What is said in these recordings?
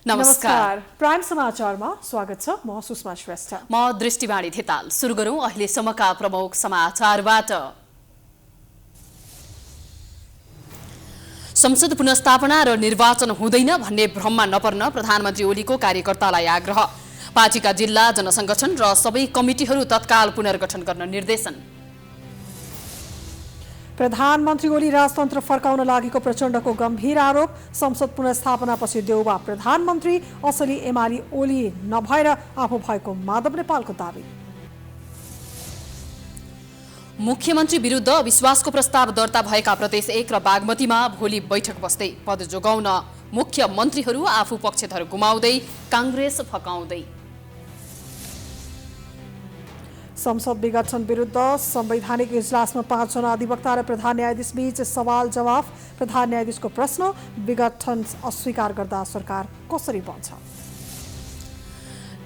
नमस्कार। प्राइम समाचारमा स्वागत छ। म सुषमा श्रेष्ठ। म दृष्टिवाणी थिताल। सुरु गरौं अहिलेसम्मका प्रमुख समाचारबाट। संसद पुनर्स्थापना र निर्वाचन हुँदैन भन्ने भ्रममा नपर्न प्रधानमन्त्री ओलीको कार्यकर्तालाई आग्रह। पार्टीका जिल्ला जनसंगठन र सबै कमिटिहरू तत्काल पुनर्गठन गर्न निर्देशन। प्रधानमन्त्री ओली राजतन्त्र फर्काउन लागेको प्रचण्डको गम्भीर आरोप। संसद पुनर्स्थापनापछि देउबा प्रधानमन्त्री, असली एमाले ओली नभएर आफू भएको माधव नेपालको दावी। मुख्यमन्त्री विरुद्ध अविश्वासको प्रस्ताव दर्ता भएका प्रदेश 1 र बागमतीमा भोलि बैठक बस्दै पद जोगाउन मुख्यमन्त्रीहरू आफू पक्षधर गुमाउँदै कांग्रेस फकाउँदै। संसद विघटन विरुद्ध संवैधानिक इजलासमा 5 जना अधिवक्ता र प्रधान न्यायाधीश बीच सवाल जवाफ। प्रधान न्यायाधीशको प्रश्न, विघटन अस्वीकार गर्दा सरकार कसरी बन्छ?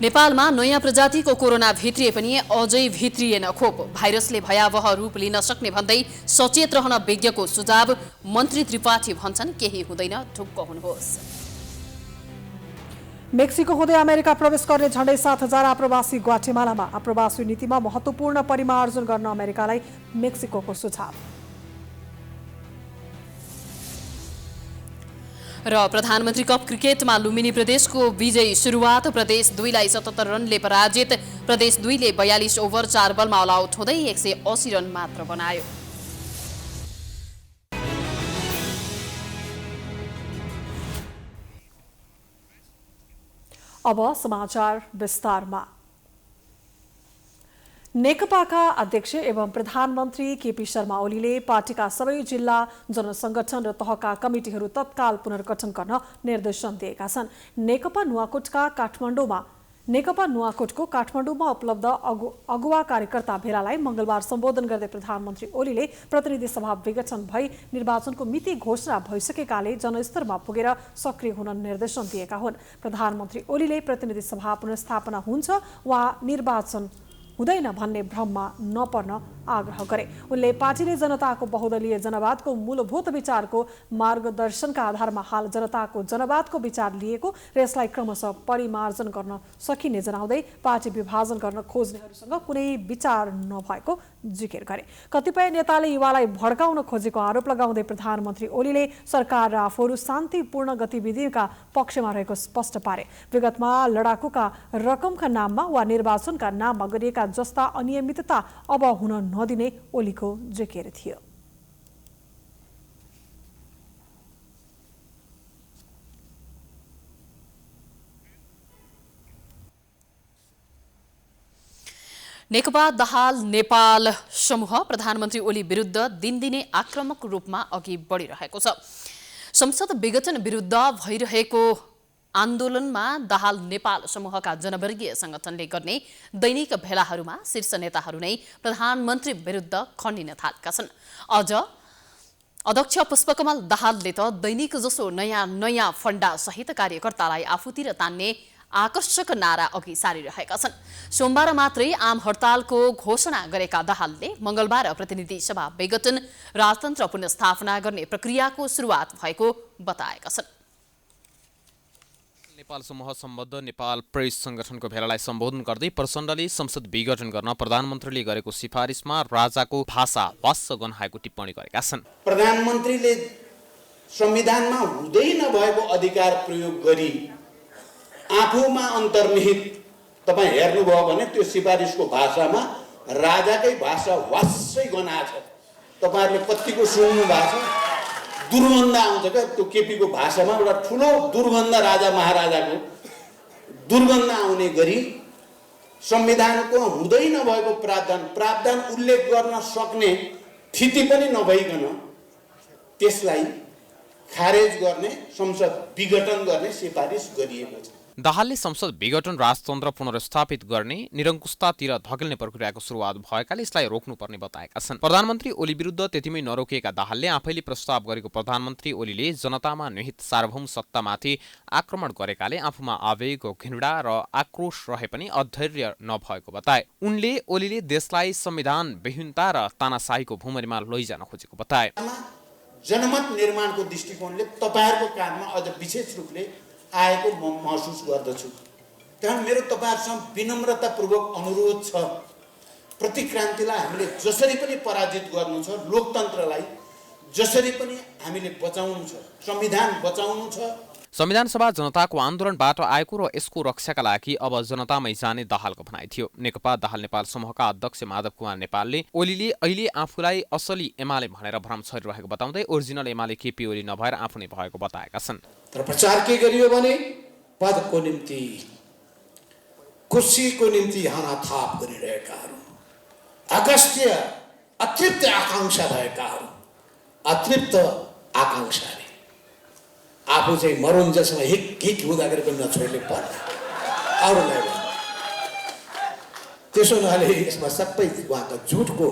नेपालमा नयाँ प्रजातिको कोरोना भित्रिए पनि अझै भित्रिएन खोप। भाइरसले भयावह रूप लिन सक्ने भन्दै सचेत रहन विज्ञको सुझाव। मन्त्री त्रिपाठी भन्छन् केही हुँदैन, ढुक्क हुनुहोस्। मेक्सिको हुँदै अमेरिका प्रवेश गर्ने झण्डै 7,000 आप्रवासी ग्वाटेमालामा। आप्रवासी नीतिमा महत्त्वपूर्ण परिमार्जन गर्न अमेरिकालाई मेक्सिकोको सुझाव। र प्रधानमन्त्री कप क्रिकेटमा लुम्बिनी प्रदेशको विजयी सुरुवात। प्रदेश 2 लाई 77 रनले पराजित। प्रदेश 2 ले 42 ओभर 4 बलमा अल आउट हुँदै 180 रन मात्र बनायो। अब समाचार विस्तारमा। नेकपाका अध्यक्ष एवं प्रधानमन्त्री केपी शर्मा ओलीले पार्टीका सबै जिल्ला जनसंगठन र तहका कमिटिहरू तत्काल पुनर्गठन गर्न निर्देशन दिएका छन्। नेकपा नुवाकोटको काठमाडौँमा उपलब्ध अगुवा कार्यकर्ता भेलालाई मंगलबार सम्बोधन गर्दै प्रधानमन्त्री ओलीले प्रतिनिधि सभा विघटन भई निर्वाचनको मिति घोषणा भइसकेकाले जनस्तरमा पुगेर सक्रिय हुन निर्देशन दिएका हुन्। प्रधानमन्त्री ओलीले प्रतिनिधि सभा पुनर्स्थापना हुन्छ वा निर्वाचन हुँदैन भन्ने भ्रममा नपर्न आग्रह गरे। उनले पार्टीले जनताको बहुदलीय जनवादको मूलभूत विचारको मार्गदर्शनका आधारमा हाल जनताको जनवादको विचार लिएको र यसलाई क्रमशः परिमार्जन गर्न सकिने जनाउँदै पार्टी विभाजन गर्न खोज्नेहरूसँग कुनै विचार नभएको जिकिर गरे। कतिपय नेताले युवालाई भड्काउन खोजेको आरोप लगाउँदै प्रधानमन्त्री ओलीले सरकार र आफूहरू शान्तिपूर्ण गतिविधिका पक्षमा रहेको स्पष्ट पारे। विगतमा लडाकुका रकमका नाममा वा निर्वाचनका नाममा गरिएका जस्ता अनियमितता अब हुन नदिने ओलीको जिकिर थियो। नेकपा दाहाल नेपाल समूह प्रधानमन्त्री ओली विरुद्ध दिनदिनै आक्रामक रूपमा अघि बढिरहेको छ। संसद विघटन विरुद्ध भइरहेको आन्दोलनमा दाहाल नेपाल समूहका जनवर्गीय संगठनले गर्ने दैनिक भेलाहरूमा शीर्ष नेताहरू नै प्रधानमन्त्री विरुद्ध खनिन थालेका छन्। अझ अध्यक्ष पुष्पकमल दाहालले त दैनिक जसो नयाँ फण्डा सहित कार्यकर्तालाई आफूतिर तान्ने आकर्षक नारा अघि सारिरहेका छन्। सोमबार मात्रै आम हडतालको घोषणा गरेका दाहालले मंगलबार प्रतिनिधि सभा विघटन राजतन्त्र पुनर्स्थापना गर्ने प्रक्रियाको सुरुवात भएको बताएका छन्। नेपाल समूह सम्बद्ध नेपाल प्रेस संगठनको भेलालाई सम्बोधन गर्दै प्रचण्डले संसद विघटन गर्न प्रधानमन्त्रीले गरेको सिफारिसमा राजाको भाषा वास्य गन्हाएको टिप्पणी गरेका छन्। प्रधानमन्त्रीले संविधानमा हुँदै नभएको अधिकार प्रयोग गरी आफूमा अन्तर्निहित तपाईँ हेर्नुभयो भने त्यो सिफारिसको भाषामा राजाकै भाषा वास्सै गनाछ। तपाईँहरूले कतिको सुन्नु भएको छ, दुर्गन्ध आउँछ क्या त्यो केपीको भाषामा। एउटा ठुलो दुर्गन्ध राजा महाराजाको दुर्गन्ध आउने गरी संविधानको हुँदै नभएको प्रावधान उल्लेख गर्न सक्ने स्थिति पनि नभइकन त्यसलाई खारेज गर्ने, संसद विघटन गर्ने सिफारिस गरिएको छ। दाहालले संसद विघटन राजतन्त्र पुनर्स्थापित गर्ने निरङ्कुशतातिर धकेल्ने प्रक्रियाको सुरुवात भएकाले यसलाई रोक्नुपर्ने बताएका छन्। प्रधानमन्त्री ओली विरुद्ध त्यतिमै नरोकिएका दाहालले आफैले प्रस्ताव गरेको प्रधानमन्त्री ओलीले जनतामा निहित सार्वभौम सत्तामाथि आक्रमण गरेकाले आफूमा आवेग, घृणा र आक्रोश रहे पनि अधैर्य नभएको बताए। उनले ओलीले देशलाई संविधान विहीनता र तानाशाहीको भूमरीमा लैजान खोजेको बताए। जनमत निर्माणको दृष्टिकोणले तपाईहरुको काममा अझ विशेष रूपले आएको म महसुस गर्दछु। त्यहाँ मेरो तपाईँहरूसँग विनम्रतापूर्वक अनुरोध छ, प्रतिक्रान्तिलाई हामीले जसरी पनि पराजित गर्नु छ, लोकतन्त्रलाई जसरी पनि हामीले बचाउनु छ, संविधान बचाउनु छ। संविधान सभा जनताको आन्दोलनबाट आएको र यसको रक्षाका लागि अब जनतामै जाने दाहालको भनाइ थियो। नेकपा दाहाल नेपाल समूहका अध्यक्ष माधव कुमार नेपालले ओलीले अहिले आफूलाई असली एमाले भनेर भ्रम छरिरहेको बताउँदै ओरिजिनल एमाले केपी ओली नभएर आफू नै भएको बताएका छन्। तर प्रचार के गरियो भने पदको निम्ति, कुर्सीको निम्ति हानाथाप गरिरहेकाहरू, अगस्त्य अतृप्त आकांक्षा भएकाहरू, अतृप्त आकांक्षाले आफू चाहिँ मरुन्जेलसम्म हिक हुँदाखेरि पनि नछोड्ने पर्ने अरूलाई। त्यसो हुनाले यसमा सबै उहाँको झुटको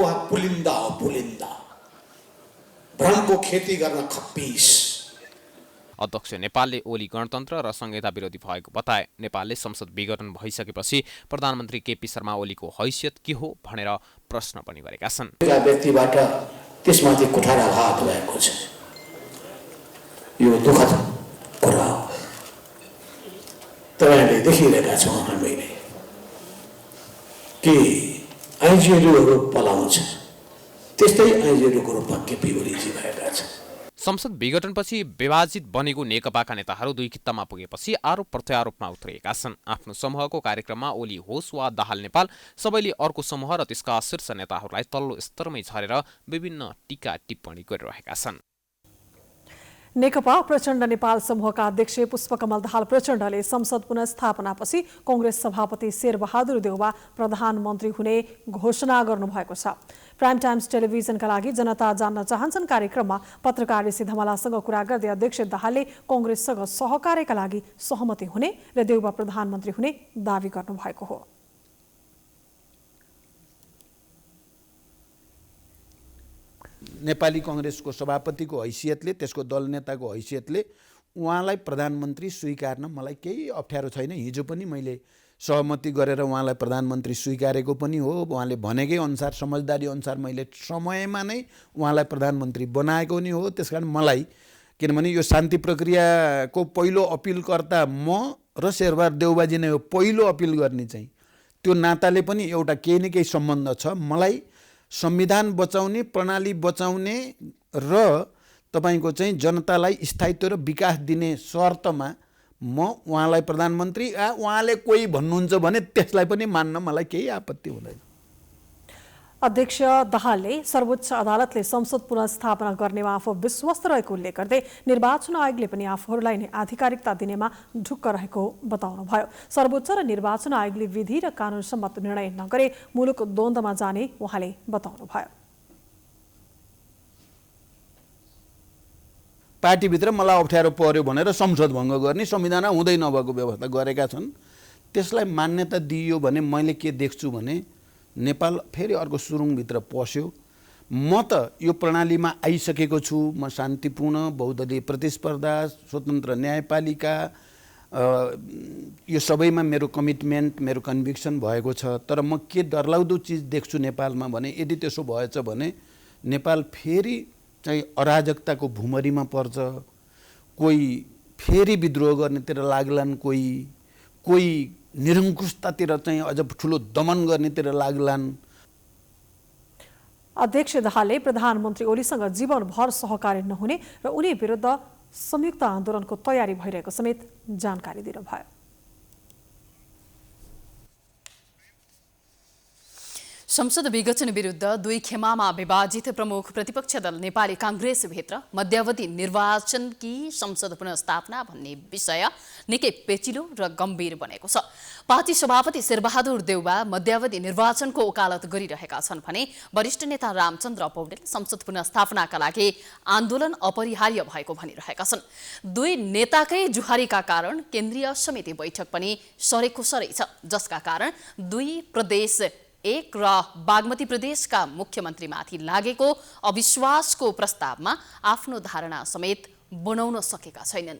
उहाँ पुलिन्दा हो, पुलिन्दा भ्रमको खेती गर्न खप्पिस। अध्यक्ष नेपालले ओली गणतन्त्र र संहिता विरोधी भएको बताए। नेपालले संसद विघटन भइसकेपछि प्रधानमन्त्री केपी शर्मा ओलीको हैसियत के हो भनेर प्रश्न पनि गरेका छन्। व्यक्तिबाट त्यसमाथि कुठाराघात भएको छ, यो दुःखद कुरा हो। तपाईँहरूले देखिरहेका छौँ हामीले कि आइजिएलहरू पलाउँछ, त्यस्तै आइजिएलको रूपमा केपी ओलीजी भएका छन्। संसद विघटनपछि विभाजित बनेको नेकपाका नेताहरू दुई कित्तामा पुगेपछि आरोप प्रत्यारोपमा उत्रिएका छन्। आफ्नो समूहको कार्यक्रममा ओली होस् वा दाहाल नेपाल सबैले अर्को समूह र त्यसका शीर्ष नेताहरूलाई तल्लो स्तरमै झरेर विभिन्न टीका टिप्पणी गरिरहेका छन्। नेकपा प्रचण्ड नेपाल समूहका अध्यक्ष पुष्पकमल दाहाल प्रचण्डले संसद पुनर्स्थापनापछि कांग्रेस सभापति शेरबहादुर देउवा प्रधानमन्त्री हुने घोषणा गर्नुभएको छ। प्राइम टाइम्स टेलिभिजनका लागि जनता जान्न चाहन्छन् कार्यक्रममा पत्रकार ऋषि धमलासँग कुरा गर्दै अध्यक्ष दाहालले कांग्रेससँग सहकार्यका लागि सहमति हुने र देउवा प्रधानमन्त्री हुने दावी गर्नुभएको हो। नेपाली कांग्रेसको सभापतिको हैसियतले, त्यसको दल नेताको हैसियतले उहाँलाई प्रधानमन्त्री स्वीकार्न मलाई केही अप्ठ्यारो छैन। हिजो पनि मैले सहमति गरेर उहाँलाई प्रधानमन्त्री स्वीकारेको पनि हो। उहाँले भनेकै अनुसार, समझदारी अनुसार मैले समयमा नै उहाँलाई प्रधानमन्त्री बनाएको नि हो। त्यसकारण मलाई, किनभने यो शान्ति प्रक्रियाको पहिलो अपिलकर्ता म र शेरबहादुर देउवाजी नै हो, पहिलो अपिल गर्ने चाहिँ, त्यो नाताले पनि एउटा केही न केही सम्बन्ध छ। मलाई संविधान बचाउने, प्रणाली बचाउने र तपाईको चाहिँ जनतालाई स्थायित्व र विकास दिने शर्तमा म उहाँलाई प्रधानमन्त्री, उहाँले कोही भन्नुहुन्छ भने त्यसलाई पनि मान्न मलाई केही आपत्ति हुँदैन। अध्यक्ष दाहालले सर्वोच्च अदालतले संसद पुनर्स्थापना गर्नेमा आफू विश्वस्त रहेको उल्लेख गर्दै निर्वाचन आयोगले पनि आफूहरूलाई नै आधिकारिकता दिनेमा ढुक्क रहेको बताउनुभयो। सर्वोच्च र निर्वाचन आयोगले विधि र कानुन सम्मत निर्णय नगरे मुलुक द्वन्द्वमा जाने उहाँले बताउनुभयो। पार्टीभित्र मलाई अप्ठ्यारो पर्यो भनेर संसद भङ्ग गर्ने, संविधान हुँदै नभएको व्यवस्था गरेका छन्। त्यसलाई मान्यता दिइयो भने मैले के देख्छु भने नेपाल फेरि अर्को सुरुङभित्र पस्यो। म त यो प्रणालीमा आइसकेको छु। म शान्तिपूर्ण बहुदलीय प्रतिस्पर्धा, स्वतन्त्र न्यायपालिका, यो सबैमा मेरो कमिटमेन्ट, मेरो कन्भिक्सन भएको छ। तर म के डरलाग्दो चिज देख्छु नेपालमा भने, यदि त्यसो भएछ भने नेपाल फेरि चाहिँ अराजकताको भुमरीमा पर्छ। कोही फेरि विद्रोह गर्नेतिर लाग्लान्, कोही निरङ्कुशतातिर चाहिँ अझ ठुलो दमन गर्नेतिर लाग्लान्। अध्यक्ष दाहालले प्रधानमन्त्री ओलीसँग जीवनभर सहकार्य नहुने र उनी विरुद्ध संयुक्त आन्दोलनको तयारी भइरहेको समेत जानकारी दिनुभयो। संसद विघटन विरुद्ध दुई खेमामा विभाजित प्रमुख प्रतिपक्ष दल नेपाली कांग्रेसभित्र मध्यावधि निर्वाचनकी संसद पुनर्स्थापना भन्ने विषय निकै पेचिलो र गम्भीर बनेको छ। पार्टी सभापति शेरबहादुर देउवा मध्यावधि निर्वाचनको ओकालत गरिरहेका छन् भने वरिष्ठ नेता रामचन्द्र पौडेल संसद पुनर्स्थापनाका लागि आन्दोलन अपरिहार्य भएको भनिरहेका छन्। दुई नेताकै जुहारीका कारण केन्द्रीय समिति बैठक पनि सरेको सरै छ, जसका कारण दुई प्रदेश एक र बागमती प्रदेशका मुख्यमन्त्रीमाथि लागेको अविश्वासको प्रस्तावमा आफ्नो धारणा समेत बनाउन सकेका छैनन्।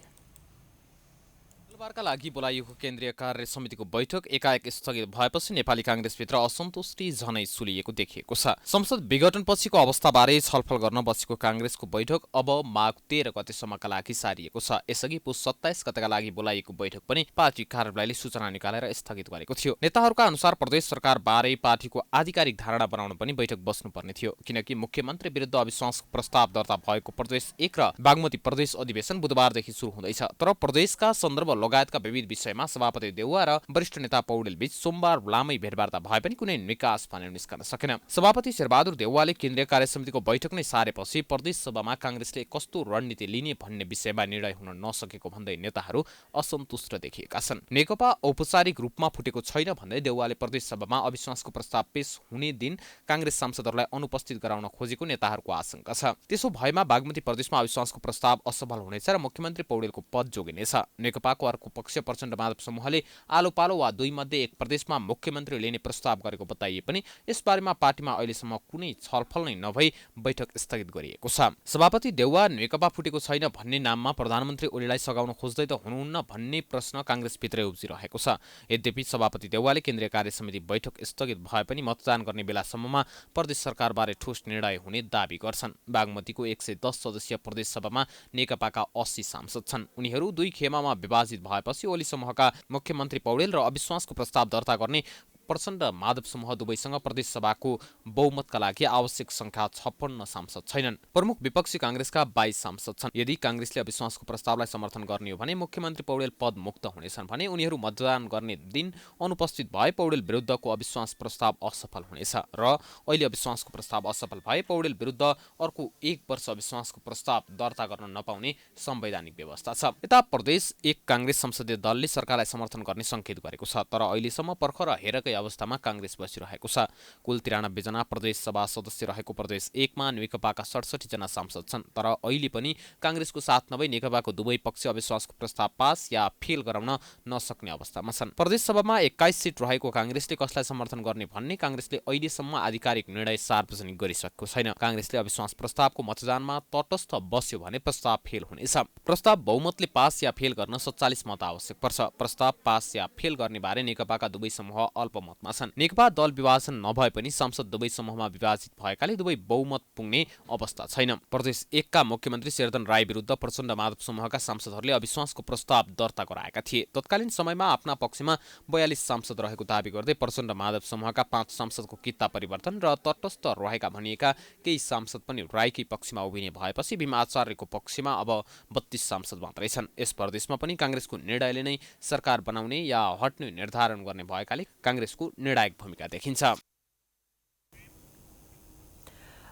बुधबारका लागि बोलाइएको केन्द्रीय कार्य समितिको बैठक एकाएक स्थगित भएपछि नेपाली कांग्रेसभित्र असन्तुष्टि झनै सुलिएको देखिएको छ। संसद विघटनपछिको अवस्थाबारे छलफल गर्न बसेको कांग्रेसको बैठक अब माघ 13 गतेसम्मका लागि सारिएको छ। यसअघि पुस 27 गतेका लागि बोलाइएको बैठक पनि पार्टी कार्यालयले सूचना निकालेर स्थगित गरेको थियो। नेताहरूका अनुसार प्रदेश सरकारबारे पार्टीको आधिकारिक धारणा बनाउन पनि बैठक बस्नुपर्ने थियो, किनकि मुख्यमन्त्री विरुद्ध अविश्वास प्रस्ताव दर्ता भएको प्रदेश 1 र बागमती प्रदेश अधिवेशन बुधबारदेखि सुरु हुँदैछ। तर प्रदेशका सन्दर्भ लगायतका विविध विषयमा सभापति देउवा र वरिष्ठ नेता पौडेल बीच सोमबार लामै भेटवार्ता भए पनि कुनै निकास भने निस्कन सकेन। सभापति शेरबहादुर देउवाले केन्द्रीय कार्य समितिको बैठक नै सारेपछि प्रदेश सभामा कांग्रेसले कस्तो रणनीति लिने भन्ने विषयमा निर्णय हुन नसकेको भन्दै नेताहरू असन्तुष्ट देखिएका छन्। नेकपा औपचारिक रूपमा फुटेको छैन भन्दै देउवाले प्रदेश सभामा अविश्वासको प्रस्ताव पेश हुने दिन कांग्रेस सांसदहरूलाई अनुपस्थित गराउन खोजेको नेताहरूको आशंका छ। त्यसो भएमा बागमती प्रदेशमा अविश्वासको प्रस्ताव असफल हुनेछ र मुख्यमन्त्री पौडेलको पद जोगिनेछ। नेकपाको अर्को पक्ष प्रचण्ड माधव समूहले आलो पालो वा दुई मध्ये एक प्रदेशमा मुख्यमन्त्री लिने प्रस्ताव गरेको बताइए पनि यसबारेमा पार्टीमा अहिलेसम्म कुनै छलफल नै नभई बैठक स्थगित गरिएको छ। सभापति देउवा नेकपा फुटेको छैन भन्ने नाममा प्रधानमन्त्री ओलीलाई सघाउन खोज्दै त हुनुहुन्न भन्ने प्रश्न कांग्रेसभित्रै उब्जिरहेको छ। यद्यपि सभापति देउवाले केन्द्रीय कार्य समिति बैठक स्थगित भए पनि मतदान गर्ने बेलासम्ममा प्रदेश सरकारबारे ठोस निर्णय हुने दाबी गर्छन्। बागमतीको 110 सदस्यीय प्रदेश सभामा नेकपाका 80 सांसद छन्। उनीहरू दुई खेमामा विभाजित भएपछि ओली समूहका मुख्यमन्त्री पौडेल र अविश्वासको प्रस्ताव दर्ता गर्ने प्रचण्ड माधव समूह दुवैसँग प्रदेश सभाको बहुमतका लागि आवश्यक संख्या 56 सांसद छैनन्। प्रमुख विपक्षी कांग्रेसका 22 सांसद छन्। यदि कांग्रेसले अविश्वासको प्रस्तावलाई समर्थन गर्ने हो भने मुख्यमन्त्री पौडेल पद मुक्त हुनेछन् भने उनीहरू मतदान गर्ने दिन अनुपस्थित भए पौडेल विरुद्धको अविश्वास प्रस्ताव असफल हुनेछ र अहिले अविश्वासको प्रस्ताव असफल भए पौडेल विरुद्ध अर्को 1 वर्ष अविश्वासको प्रस्ताव दर्ता गर्न नपाउने संवैधानिक व्यवस्था छ। यता प्रदेश 1 कांग्रेस संसदीय दलले सरकारलाई समर्थन गर्ने संकेत गरेको छ, तर अहिलेसम्म पर्खर हेरकै अवस्थामा कांग्रेस बसिरहेको छ। कुल 93 जना प्रदेश सभा सदस्य रहेको प्रदेश 1 मा नेकपाका 67 जना सांसद छन्, तर अहिले पनि कांग्रेसको साथ नभई नेकपाको दुवै पक्ष अविश्वासको प्रस्ताव पास या फेल गराउन नसक्ने अवस्थामा छन्। प्रदेश सभामा 21 सिट रहेको कांग्रेसले कसलाई समर्थन गर्ने भन्ने कांग्रेसले अहिलेसम्म आधिकारिक निर्णय सार्वजनिक गरिसकेको छैन। कांग्रेसले अविश्वास प्रस्तावको मतदानमा तटस्थ बस्यो भने प्रस्ताव फेल हुनेछ। प्रस्ताव बहुमतले पास या फेल गर्न 47 मत आवश्यक पर्छ। प्रस्ताव पास या फेल गर्ने बारे नेकपाका दुवै समूह अल्पमतमा छन्। नेकपा दल विभाजन नभए पनि संसद दुवै समूहमा विभाजित भएकाले दुवै बहुमत पुग्ने अवस्था छैन। प्रदेश 1 का मुख्यमन्त्री शेरधन राय विरुद्ध प्रचण्ड माधव समूहका सांसदहरूले अविश्वासको प्रस्ताव दर्ता गराएका थिए। तत्कालीन समयमा आफ्ना पक्षमा 42 सांसद रहेको दाबी गर्दै प्रचण्ड माधव समूहका 5 सांसदको किता परिवर्तन र तटस्थ रहेका भनिएका केही सांसद पनि राईकै पक्षमा उभिने भएपछि भीम आचार्यको पक्षमा अब 32 सांसद मात्रै छन्। यस प्रदेशमा पनि कांग्रेसको निर्णयले नै सरकार बनाउने या हट्ने निर्धारण गर्ने भएकाले कांग्रेसको निर्णायक भूमिका देखिन्छ।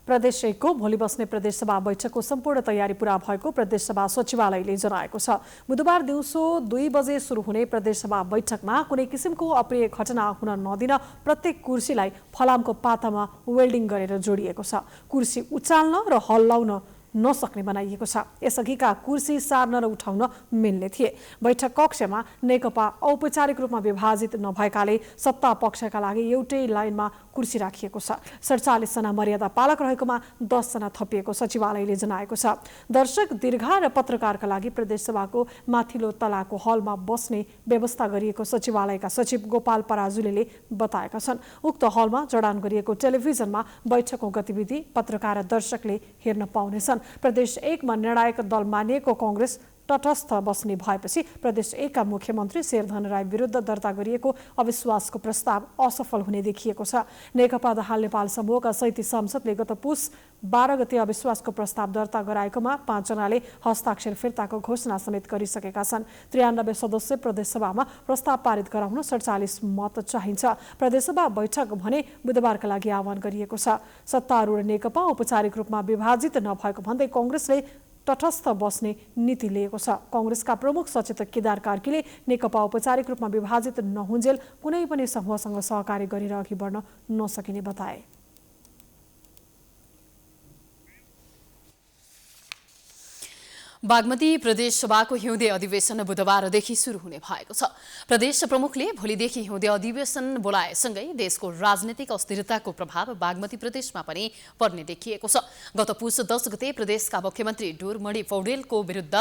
प्रदेश 1 को भोलि बस्ने प्रदेशसभा बैठकको सम्पूर्ण तयारी पूरा भएको प्रदेशसभा सचिवालयले जनाएको छ। बुधबार दिउँसो 2 बजे सुरु हुने प्रदेशसभा बैठकमा कुनै किसिमको अप्रिय घटना हुन नदिन प्रत्येक कुर्सीलाई फलामको पातामा वेल्डिङ गरेर जोडिएको छ। कुर्सी उचाल्न र हल्लाउन नसक्ने बनाइएको छ। यसअघिका कुर्सी सार्न र उठाउन मिल्ने थिए। बैठक कक्षमा नेकपा औपचारिक रूपमा विभाजित नभएकाले सत्ता पक्षका लागि एउटै लाइनमा कुर्सी राखिएको छ। 47 जना मर्यादा पालक रहेकोमा 10 जना थपिएको सचिवालयले जनाएको छ। दर्शक, दीर्घा र पत्रकारका लागि प्रदेशसभाको माथिल्लो तलाको हलमा बस्ने व्यवस्था गरिएको सचिवालयका सचिव गोपाल पराजुलीले बताएका छन्। उक्त हलमा जडान गरिएको टेलिभिजनमा बैठकको गतिविधि पत्रकार र दर्शकले हेर्न पाउनेछन्। प्रदेश 1 मा निर्णायक दल मानिएको कांग्रेस तटस्थ बस्ने भएपछि प्रदेश 1 का मुख्यमन्त्री शेरधन राय विरुद्ध दर्ता गरिएको अविश्वासको प्रस्ताव असफल हुने देखिएको छ। नेकपा दाहाल नेपाल समूहका 37 सांसदले गत पुस 12 गते अविश्वासको प्रस्ताव दर्ता गराएकोमा 5 जनाले हस्ताक्षर फिर्ताको घोषणा समेत गरिसकेका छन्। 93 सदस्य प्रदेशसभामा प्रस्ताव पारित गराउन 47 मत चाहिन्छ। प्रदेशसभा बैठक भने बुधबारका लागि आह्वान गरिएको छ। सत्तारूढ नेकपा औपचारिक रूपमा विभाजित नभएको भन्दै कांग्रेसले तटस्थ बस्ने नीति लिएको छ। कांग्रेसका प्रमुख सचेतक केदार कार्कीले नेकपा औपचारिक रूपमा विभाजित नहुन्जेल कुनै पनि समूहसँग सहकारी गरेर अघि बढ्न नसकिने बताए। बागमती प्रदेश सभाको हिउँदे अधिवेशन बुधबारदेखि सुरु हुने भएको छ। प्रदेश प्रमुखले भोलिदेखि हिउँदे अधिवेशन बोलाएसँगै देशको राजनीतिक अस्थिरताको प्रभाव बागमती प्रदेशमा पनि पर्ने देखिएको छ। गत पुस 10 गते प्रदेशका मुख्यमन्त्री डोरमणि पौडेलको विरुद्ध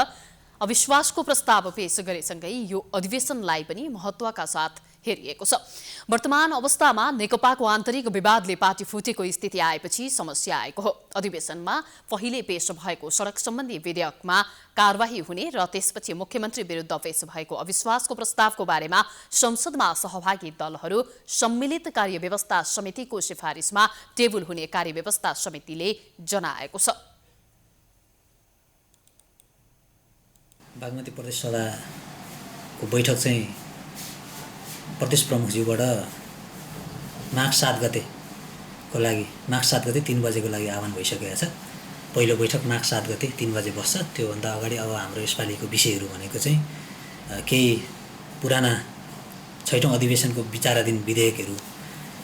अविश्वासको प्रस्ताव पेश गरेसँगै यो अधिवेशनलाई पनि महत्त्वका साथ हेरिएको छ। वर्तमान अवस्थामा नेकपाको आन्तरिक विवादले पार्टी फुटेको स्थिति आएपछि समस्या आएको हो। अधिवेशनमा पहिले पेश भएको सडक सम्बन्धी विधेयकमा कारबाही हुने र त्यसपछि मुख्यमन्त्री विरुद्ध पेश भएको अविश्वासको प्रस्तावको बारेमा संसदमा सहभागी दलहरू सम्मिलित कार्यव्यवस्था समितिको सिफारिसमा टेबल हुने कार्यव्यवस्था समितिले जनाएको छ। बागमती प्रदेश सभाको बैठक चाहिँ प्रदेश प्रमुखज्यूबाट माघ 7 गतेको लागि माघ 7 गते 3 बजेको लागि आह्वान भइसकेको छ। पहिलो बैठक माघ 7 गते 3 बजे बस्छ। त्योभन्दा अगाडि अब हाम्रो यसपालिको विषयहरू भनेको चाहिँ केही पुराना 6औं अधिवेशनको विचाराधीन विधेयकहरू,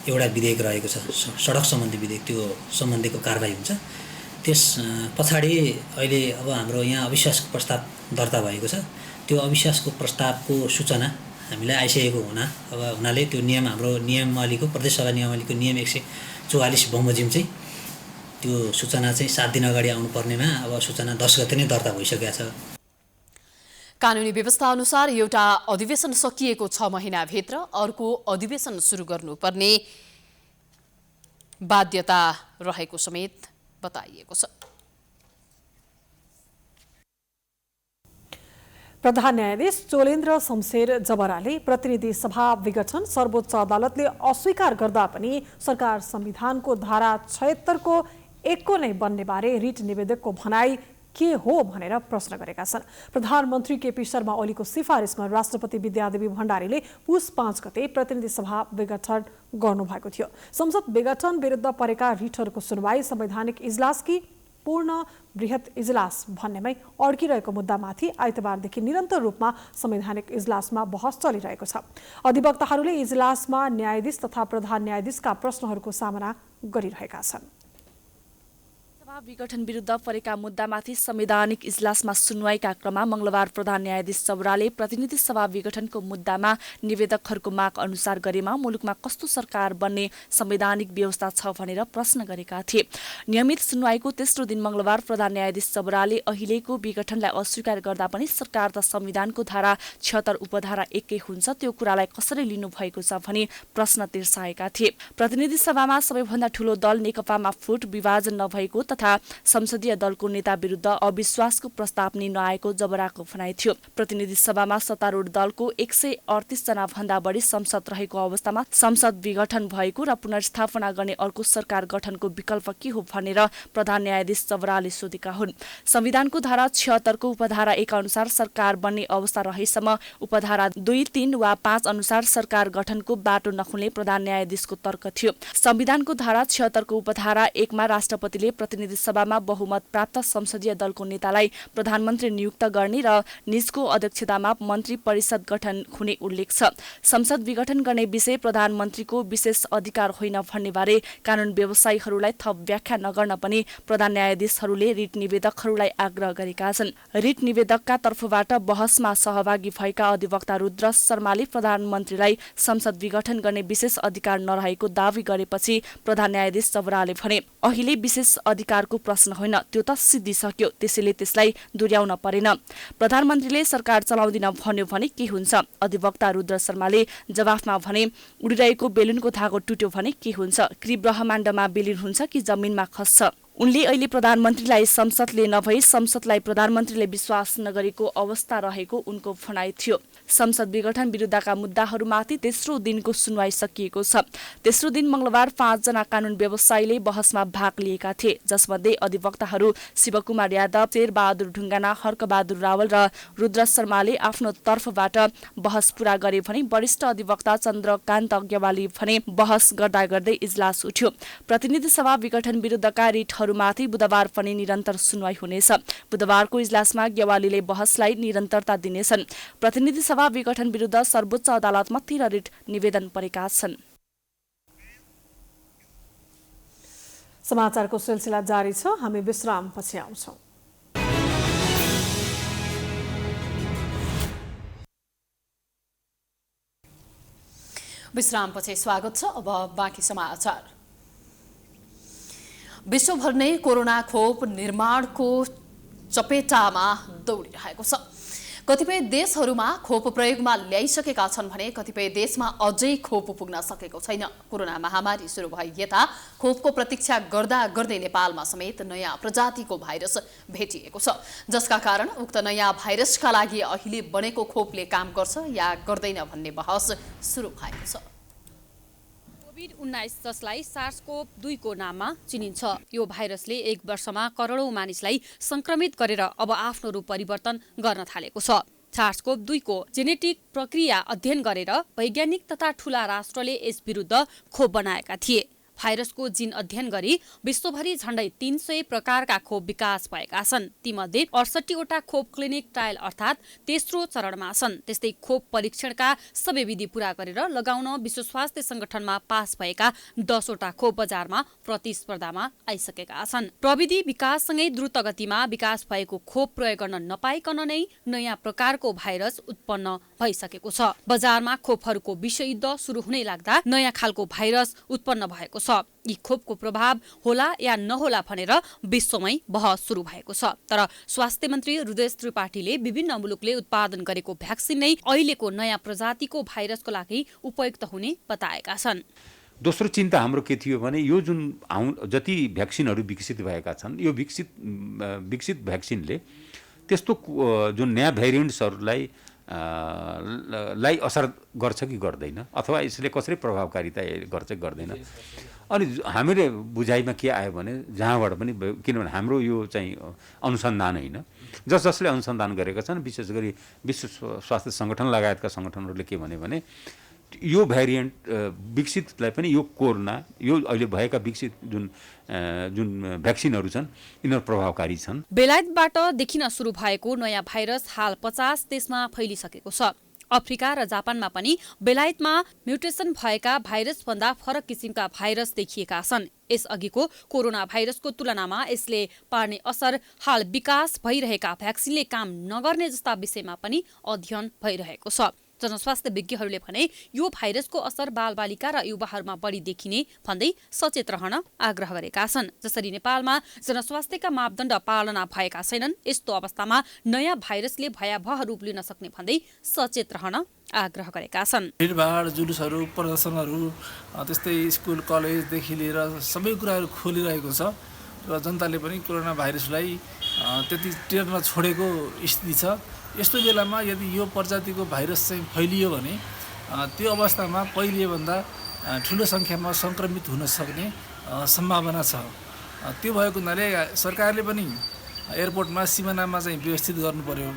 एउटा विधेयक रहेको छ सडक सम्बन्धी विधेयक, त्यो सम्बन्धीको कारबाही हुन्छ। त्यस पछाडि अहिले अब हाम्रो यहाँ अविश्वासको प्रस्ताव दर्ता भएको छ। त्यो अविश्वासको प्रस्तावको सूचना हामीलाई आइसकेको हुनाले त्यो नियम हाम्रो नियमावलीको प्रदेशसभा नियमावलीको नियम 144 बमोजिम चाहिँ त्यो सूचना चाहिँ 7 दिन अगाडि आउनुपर्नेमा अब सूचना 10 गते नै दर्ता भइसकेको छ। कानुनी व्यवस्था अनुसार एउटा अधिवेशन सकिएको 6 महिनाभित्र अर्को अधिवेशन सुरु गर्नुपर्ने बाध्यता रहेको समेत बताइएको छ। प्रधान न्यायाधीश चोलेन्द्र शमशेर जबराले प्रतिनिधि सभा विघटन सर्वोच्च अदालतले अस्वीकार गर्दा पनि सरकार संविधानको धारा 76 को 1 को नै बन्ने बारे रिट निवेदकको भनाई के हो भनेर प्रश्न गरेका छन्। प्रधानमन्त्री केपी शर्मा ओलीको सिफारिसमा राष्ट्रपति विद्यादेवी भण्डारीले पुस 5 गते प्रतिनिधि सभा विघटन गर्नुभएको थियो। संसद विघटन विरुद्ध परेका रिटहरूको सुनवाई संवैधानिक इजलासकी पूर्ण बृहत इजलास भन्नेमै अड्किरहेको मुद्दामाथि आइतबारदेखि निरन्तर रूपमा संवैधानिक इजलासमा बहस चलिरहेको छ। अधिवक्ताहरूले इजलासमा न्यायाधीश तथा प्रधान न्यायाधीशका प्रश्नहरूको सामना गरिरहेका छन्। विघटन विरुद्ध परेका मुद्दामाथि संवैधानिक इजलासमा सुनवाईका क्रममा मंगलबार प्रधान न्यायाधीश जबराले प्रतिनिधि सभा विघटनको मुद्दामा निवेदकहरूको माग अनुसार गरेमा मुलुकमा कस्तो सरकार बन्ने संवैधानिक व्यवस्था छ भनेर प्रश्न गरेका थिए। नियमित सुनवाईको तेस्रो दिन मंगलबार प्रधान न्यायाधीश जबराले अहिलेको विघटनलाई अस्वीकार गर्दा पनि सरकार त संविधानको धारा 76 उपधारा 1 हुन्छ, त्यो कुरालाई कसरी लिनु भएको छ भनी प्रश्न तिर्साएका थिए। प्रतिनिधि सभामा सबैभन्दा ठूलो दल नेकपामा फुट विभाजन नभएको तथा संसदीय दलको नेता विरुद्ध अविश्वासको प्रस्ताव नै नआएको जबराको भनाइ थियो। प्रतिनिधि सभामा सत्तारूढ दलको 138 जना भन्दा बढी संसद रहेको अवस्थामा संसद विघटन भएको र पुनर्स्थापना गर्ने अर्को सरकार गठनको विकल्प के हो भनेर प्रधान न्यायाधीश जबराले सोधेका हुन्। संविधानको धारा 76 को उपधारा 1 अनुसार सरकार बन्ने अवस्था रहेसम्म उपधारा 2, 3 वा 5 अनुसार सरकार गठनको बाटो नखुल्ने प्रधान न्यायाधीशको तर्क थियो। संविधानको धारा 76 को उपधारा 1 मा राष्ट्रपतिले प्रतिनिधि सभामा बहुमत प्राप्त संसदीय दलको नेतालाई प्रधानमन्त्री नियुक्त गर्ने र निजको अध्यक्षतामा मन्त्री परिषद गठन हुने उल्लेख छ। संसद विघटन गर्ने विषय प्रधानमन्त्रीको विशेष अधिकार होइन भन्ने बारे कानून व्यवसायीहरूलाई थप व्याख्या नगर्न पनि प्रधान न्यायाधीशहरूले रिट निवेदकहरूलाई आग्रह गरेका छन्। रिट निवेदकका तर्फबाट बहसमा सहभागी भएका अधिवक्ता रुद्र शर्माले प्रधानमन्त्रीलाई संसद विघटन गर्ने विशेष अधिकार नरहेको दावी गरेपछि प्रधान न्यायाधीश जबराले भने अहिले विशेष अधिकारको प्रश्न होइन, त्यो त सिद्धिसक्यो, त्यसैले त्यसलाई दोहोर्याउन परेन। प्रधानमन्त्रीले सरकार चलाउँदिन भन्यो भने के हुन्छ? अधिवक्ता रुद्र शर्माले जवाफमा भने उडिरहेको बेलुनको धागो टुट्यो भने के हुन्छ? कृ ब्रह्माण्डमा विलिन हुन्छ कि जमिनमा खस्छ? उनले अहिले प्रधानमन्त्रीलाई संसदले नभई संसदलाई प्रधानमन्त्रीले विश्वास नगरेको अवस्था रहेको उनको भनाइ थियो। संसद विघटन विरुद्धका मुद्दाहरूमाथि तेस्रो दिनको सुनवाई सकिएको छ। तेस्रो दिन मंगलबार 5 जना कानून व्यवसायीले बहसमा भाग लिएका थिए, जसमध्ये अधिवक्ताहरू शिवकुमार यादव, शेरबहादुर ढुङ्गाना, हर्कबहादुर रावल र रुद्र शर्माले आफ्नो तर्फबाट बहस पूरा गरे भने वरिष्ठ अधिवक्ता चन्द्रकान्त गेवाली भने बहस गर्दा गर्दै इजलास उठ्यो। प्रतिनिधि सभा विघटन विरुद्धका रिटहरूमाथि बुधबार पनि निरन्तर सुनवाई हुनेछ। बुधबारको इजलासमा गेवालीले बहसलाई निरन्तरता दिनेछन्। प्रतिनिधि सभा विघटन विरुद्ध सर्वोच्च अदालतमा 13 रिट निवेदन परेका छन्। समाचारको सिलसिला जारी छ, हामी विश्रामपछि आउँछौं। विश्रामपछि स्वागत छ। अब बाँकी समाचार। विश्वभर नै कोरोना खोप निर्माणको चपेटामा दौडिरहेको छ। कतिपय देशहरूमा खोप प्रयोगमा ल्याइसकेका छन् भने कतिपय देशमा अझै खोप पुग्न सकेको छैन। कोरोना महामारी सुरु भए यता खोपको प्रतीक्षा गर्दा गर्दै नेपालमा समेत नयाँ प्रजातिको भाइरस भेटिएको छ, जसका कारण उक्त नयाँ भाइरसका लागि अहिले बनेको खोपले काम गर्छ या गर्दैन भन्ने बहस सुरु भएको छ। कोभिड-19 जसलाई सार्स-कोभ-2 को नाममा चिनिन्छ, यो भाइरसले एक वर्षमा करोडौं मानिसलाई संक्रमित गरेर अब आफ्नो रूप परिवर्तन गर्न थालेको छ। सार्स-कोभ-2 को जेनेटिक प्रक्रिया अध्ययन गरेर वैज्ञानिक तथा ठूला राष्ट्रले यस विरुद्ध खोप बनाएका थिए। भाइरसको जिन अध्ययन गरी विश्वभरि झण्डै 300 प्रकारका खोप विकास भएका छन्। तीमध्ये 68 वटा खोप क्लिनिक ट्रायल अर्थात् तेस्रो चरणमा छन्। त्यस्तै खोप परीक्षणका सबै विधि पूरा गरेर लगाउन विश्व स्वास्थ्य संगठनमा पास भएका 10 वटा खोप बजारमा प्रतिस्पर्धामा आइसकेका छन्। प्रविधि विकाससँगै द्रुत गतिमा विकास भएको खोप प्रयोग गर्न नपाइकन नै नयाँ प्रकारको भाइरस उत्पन्न भइसकेको छ। बजारमा खोपहरूको विश्वयुद्ध सुरु हुनै लाग्दा नयाँ खालको भाइरस उत्पन्न भएको छ। यी खोपको प्रभाव होला या नहोला भनेर विश्वमै बहस सुरु भएको छ। तर स्वास्थ्य मन्त्री रुदेश त्रिपाठीले विभिन्न मुलुकले उत्पादन गरेको भ्याक्सिन नै अहिलेको नयाँ प्रजातिको भाइरसको लागि उपयुक्त हुने बताएका छन्। दोस्रो चिन्ता हाम्रो के थियो भने यो जुन जति भ्याक्सिनहरू विकसित भएका छन्, यो विकसित भ्याक्सिनले त्यस्तो जुन नयाँ भेरिएन्ट्सहरूलाई असर गर्छ कि गर्दैन, अथवा यसले कसरी प्रभावकारिता गर्छ कि गर्दैन। अनि हामीले बुझाइमा के आयो भने जहाँबाट पनि, किनभने हाम्रो यो चाहिँ अनुसन्धान होइन, जसले अनुसन्धान गरेका छन् विशेष गरी विश्व स्वास्थ्य सङ्गठन लगायतका सङ्गठनहरूले के भने यो भेरिएन्ट विकसितलाई पनि यो कोरोना, यो अहिले भएका विकसित जुन भ्याक्सिनहरू छन् यिनीहरू प्रभावकारी छन्। बेलायतबाट देखिन सुरु भएको नयाँ भाइरस हाल 50 देशमा फैलिसकेको छ। अफ्रिका र जापानमा पनि बेलायतमा म्युटेसन भएका भाइरसभन्दा फरक किसिमका भाइरस देखिएका छन्। यसअघिको कोरोना भाइरसको तुलनामा यसले पार्ने असर, हाल विकास भइरहेका भ्याक्सिनले काम नगर्ने जस्ता विषयमा पनि अध्ययन भइरहेको छ। जनस्वास्थ्य विज्ञहरूले भने यो भाइरसको असर बालबालिका र युवाहरूमा बढी देखिने भन्दै सचेत रहन आग्रह गरेका छन्। जसरी नेपालमा जनस्वास्थ्यका मापदण्ड पालना भएका छैनन्, यस्तो अवस्थामा नयाँ भाइरसले भयावह रूप लिन सक्ने भन्दै सचेत रहन आग्रह गरेका छन्। भिडभाड, जुलुसहरू, प्रदर्शनहरू, त्यस्तै स्कुल कलेजदेखि लिएर सबै कुराहरू खोलिरहेको छ र जनताले पनि कोरोना भाइरसलाई त्यति टेर्न छोडेको स्थिति छ। यस्तो बेलामा यदि यो प्रजातिको भाइरस चाहिँ फैलियो भने त्यो अवस्थामा पहिलेभन्दा ठुलो सङ्ख्यामा सङ्क्रमित हुन सक्ने सम्भावना छ। त्यो भएको हुनाले सरकारले पनि एयरपोर्टमा, सिमानामा चाहिँ व्यवस्थित गर्नु पर्यो।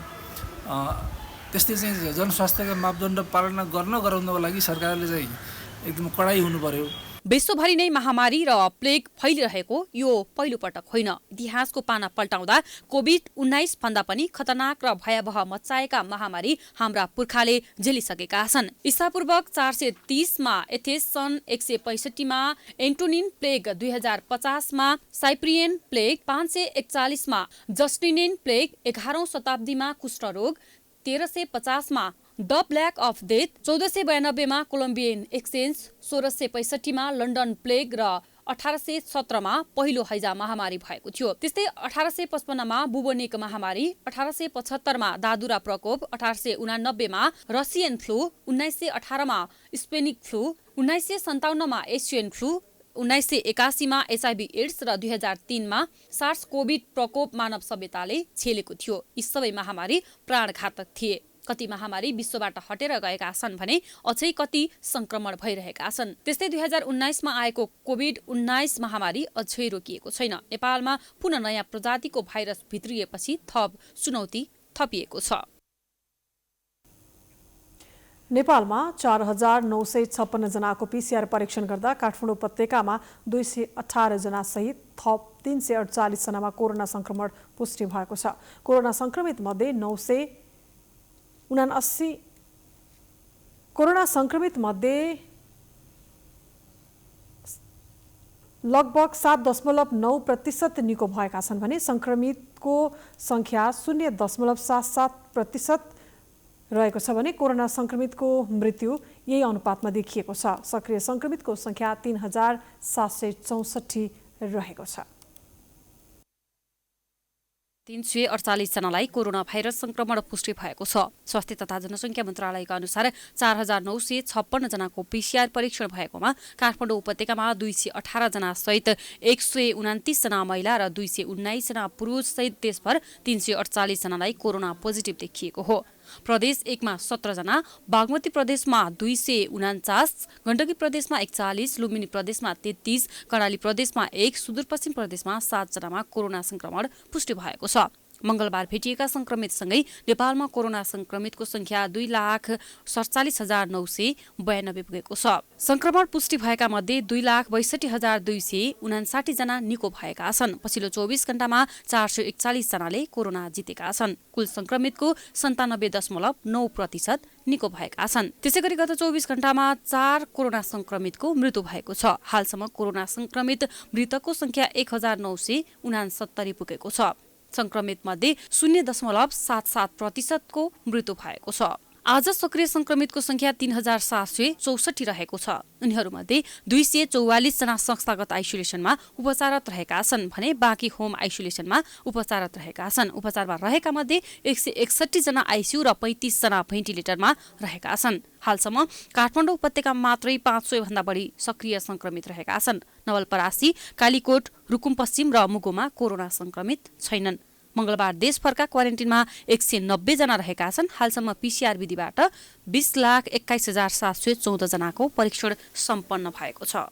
त्यस्तै चाहिँ जनस्वास्थ्यका मापदण्ड पालना गराउनको लागि सरकारले चाहिँ एकदम कडाई हुनु पर्यो। विश्वभरि नै महामारी र प्लेग फैलिरहेको यो पहिलो पटक होइन। इतिहासको पाना पल्टाउँदा कोभिड-19 भन्दा पनि खतरनाक र भयावह मच्चाएका महामारी हाम्रा पुर्खाले झेलिसकेका छन्। ईसापूर्वक 430 मा एथेस, सन् 165 मा एन्टोनिन प्लेग, 2050 मा साइप्रियन प्लेग, 541 मा जस्टिनियन प्लेग, 11औं शताब्दीमा कुष्ठरोग, 1350 मा द ब्ल्याक अफ डेथ, 1492 मा कोलम्बियन एक्सचेन्ज, 1665 मा लन्डन प्लेग र 1817 मा पहिलो हैजा महामारी भएको थियो। त्यस्तै 1855 मा बुबोनिक महामारी, 1875 मा दादुरा प्रकोप, 1889 मा रसियन फ्लू, 1918 मा स्पेनिक फ्लू, 1957 मा एसियन फ्लू, 1981 मा HIV एड्स र 2003 मा सार्स कोभिड प्रकोप मानव सभ्यताले झेलेको थियो। यी सबै महामारी प्राणघातक थिए। कति महामारी विश्वबाट हटेर गएका छन् भने अझै कति संक्रमण भइरहेका छन्। त्यस्तै 2019 मा आएको कोभिड-19 महामारी अझै रोकिएको छैन। नेपालमा पुनः नयाँ प्रजातिको भाइरस भित्रिएपछि थप चुनौती थपिएको छ। नेपालमा 4956 जनाको PCR परीक्षण गर्दा काठमाडौँ उपत्यकामा 218 जना सहित थप 348 जनामा कोरोना संक्रमण पुष्टि भएको छ। कोरोना संक्रमित मध्ये 979 कोरोना संक्रमित मध्ये लगभग 7.9% निको भएका छन् भने संक्रमितको संख्या 0.77% रहेको छ भने कोरोना संक्रमितको मृत्यु यही अनुपातमा देखिएको छ। सक्रिय संक्रमितको संख्या 3764 रहेको छ। 348 जनालाई कोरोना भाइरस संक्रमण पुष्टि भएको छ। स्वास्थ्य तथा जनसङ्ख्या मन्त्रालयका अनुसार 4956 जनाको PCR परीक्षण भएकोमा काठमाडौँ उपत्यकामा 218 जना सहित 129 जना महिला र 219 जना पुरुष सहित देशभर 348 जनालाई कोरोना पोजिटिभ देखिएको हो। प्रदेश 1 मा 17 जना, बागमती प्रदेशमा 249, गण्डकी प्रदेशमा 41, लुम्बिनी प्रदेशमा 33, कर्णाली प्रदेशमा 1, सुदूरपश्चिम प्रदेशमा 7 जनामा कोरोना संक्रमण पुष्टि भएको छ। मंगलबार भेटिएका संक्रमितसँगै नेपालमा कोरोना संक्रमितको संख्या 2,47,992 पुगेको छ। संक्रमण पुष्टि भएका मध्ये 2,62,259 जना निको भएका छन्। पछिल्लो 24 घण्टामा 441 जनाले कोरोना जितेका छन्। कुल संक्रमितको 97.9% निको भएका छन्। त्यसैगरी गत 24 घण्टामा 4 कोरोना संक्रमितको मृत्यु भएको छ। हालसम्म कोरोना संक्रमित मृतकको संख्या 1969 पुगेको छ। संक्रमित मध्ये 0.77% को मृत्यु भएको छ। आज सक्रिय संक्रमितको संख्या 3764 रहेको छ। उनीहरूमध्ये 244 जना संस्थागत आइसोलेसनमा उपचाररत रहेका छन् भने बाँकी होम आइसोलेसनमा उपचाररत रहेका छन्। उपचारमा रहेका मध्ये 161 जना आइसियु र 35 जना भेन्टिलेटरमा रहेका छन्। हालसम्म काठमाडौँ उपत्यकामा मात्रै 500 भन्दा बढी सक्रिय संक्रमित रहेका छन्। नवलपरासी, कालीकोट, रुकुम पश्चिम र मुगुमा कोरोना संक्रमित छैनन्। मंगलबार देशभरका क्वारेन्टिनमा 190 जना रहेका छन्। हालसम्म PCR विधिबाट 20,21,714 जनाको परीक्षण सम्पन्न भएको छ।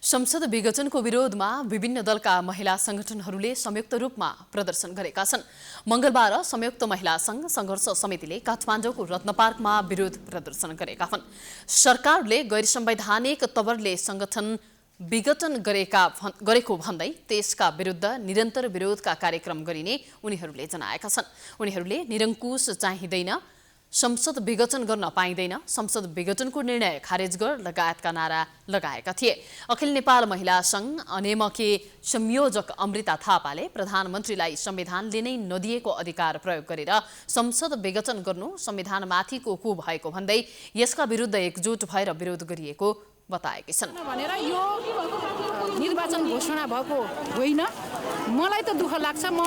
संसद विघटनको विरोधमा विभिन्न दलका महिला संगठनहरूले संयुक्त रूपमा प्रदर्शन गरेका छन्। मंगलबार संयुक्त महिला संघ संघर्ष समितिले काठमाडौँको रत्न पार्कमा विरोध प्रदर्शन गरेका हुन्। सरकारले गैर संवैधानिक तवरले संगठन विघटन गरेको भन्दै त्यसका विरुद्ध निरन्तर विरोधका कार्यक्रम गरिने उनीहरूले जनाएका छन्। उनीहरूले निरङ्कुश चाहिँदैन, संसद विघटन गर्न पाइँदैन, संसद विघटनको निर्णय खारेज गर लगायतका नारा लगाएका थिए। अखिल नेपाल महिला संघ अनेमके संयोजक अमृता थापाले प्रधानमन्त्रीलाई संविधानले नै नदिएको अधिकार प्रयोग गरेर संसद विघटन गर्नु संविधानमाथिको कु भएको भन्दै यसका विरुद्ध एकजुट भएर विरोध गरिएको बताएकी छन्। भनेर यो निर्वाचन घोषणा भएको होइन। मलाई त दुःख लाग्छ। म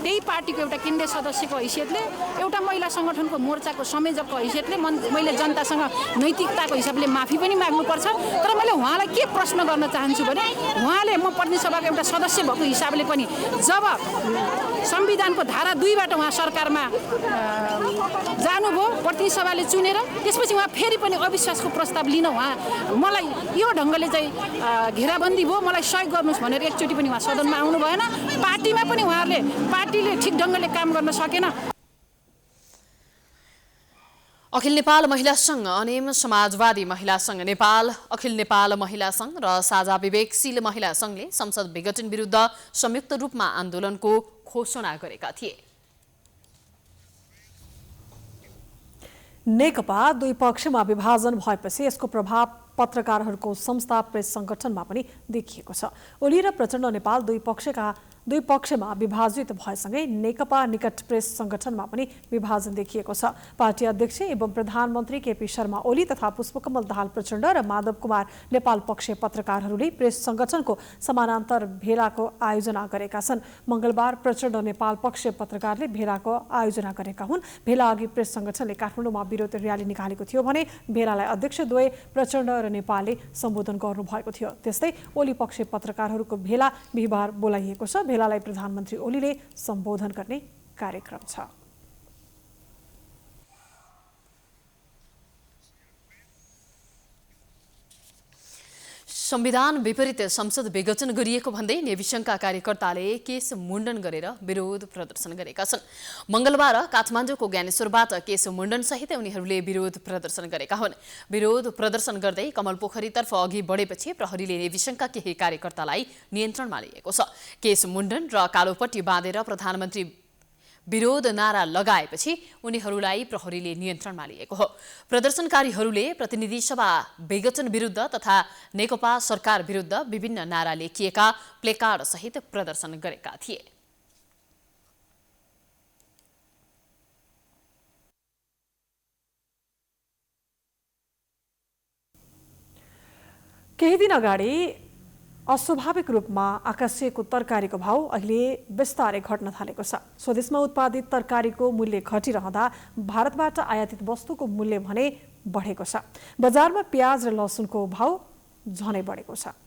त्यही पार्टीको एउटा केन्द्रीय सदस्यको हैसियतले, एउटा महिला संगठनको मोर्चाको संयोजकको हैसियतले मैले जनतासँग नैतिकताको हिसाबले माफी पनि माग्नुपर्छ। तर मैले उहाँलाई के प्रश्न गर्न चाहन्छु भने उहाँले म प्रतिनिधि सभाको एउटा सदस्य भएको हिसाबले पनि जब संविधानको धारा 2बाट उहाँ सरकारमा जानुभयो, प्रतिनिधि सभाले चुनेर, त्यसपछि उहाँ फेरि पनि अविश्वासको प्रस्ताव लिन उहाँ मलाई यो ढङ्गले चाहिँ घेराबन्दी भयो, मलाई सहयोग गर्नुहोस् भनेर एकचोटि पनि उहाँ सदनमा आउनु भएन। पार्टीमा पनि पार्टीले ठिक ढङ्गले काम गर्न सकेन। अखिल नेपाल महिला संघ, अनेम समाजवादी महिला संघ नेपाल, अखिल नेपाल महिला संघ र साझा विवेकशील महिला संघले संसद विघटन विरुद्ध संयुक्त रूपमा आन्दोलनको घोषणा गरेका थिए। नेकपा दुई पक्षमा विभाजन भएपछि यसको प्रभाव पत्रकारहरूको संस्था प्रेस संगठनमा पनि देखिएको छ। ओली र प्रचण्ड नेपाल दुई पक्षमा विभाजित भएसँगै नेकपा निकट प्रेस संगठनमा पनि विभाजन देखिएको छ। पार्टी अध्यक्ष एवं प्रधानमन्त्री केपी शर्मा ओली तथा पुष्पकमल दाहाल प्रचण्ड र माधव कुमार नेपाल पक्षीय पत्रकारहरूले प्रेस संगठनको समानान्तर भेलाको आयोजना गरेका छन्। मंगलबार प्रचण्ड नेपाल पक्षीय पत्रकारले भेलाको आयोजना गरेका हुन्। भेला अघि प्रेस संगठनले काठमाडौँमा विरोध र्याली निकालेको थियो भने भेलालाई अध्यक्ष द्वय प्रचण्ड र नेपालले सम्बोधन गर्नुभएको थियो। त्यस्तै ओली पक्षीय पत्रकारहरूको भेला बिहिबार बोलाइएको छ। भेलालाई प्रधानमन्त्री ओलीले सम्बोधन गर्ने कार्यक्रम छ। संविधान विपरीत संसद विघटन गरिएको भन्दै नेविसंघका कार्यकर्ताले केस मुण्डन गरेर विरोध प्रदर्शन गरेका छन्। मंगलबार काठमाडौँको ज्ञानेश्वरबाट केस मुण्डन सहित उनीहरूले विरोध प्रदर्शन गरेका हुन्। विरोध प्रदर्शन गर्दै कमलपोखरीतर्फ अघि बढेपछि प्रहरीले नेविसंघका केही कार्यकर्तालाई नियन्त्रणमा लिएको छ। केस मुण्डन र कालोपट्टी बाँधेर प्रधानमन्त्री विरोध नारा लगाएपछि उनीहरूलाई प्रहरीले नियन्त्रणमा लिएको हो। प्रदर्शनकारीहरूले प्रतिनिधि सभा विघटन विरुद्ध तथा नेकपा सरकार विरुद्ध विभिन्न नारा लेखिएका प्लेकार्ड सहित प्रदर्शन गरेका थिए। केही दिन अगाडि अस्वाभाविक रूपमा आकाशिएको तरकारीको भाउ अहिले बिस्तारै घट्न थालेको छ। स्वदेशमा उत्पादित तरकारीको मूल्य घटिरहँदा भारतबाट आयातित वस्तुको मूल्य भने बढेको छ। बजारमा प्याज र लसुनको भाउ झनै बढेको छ।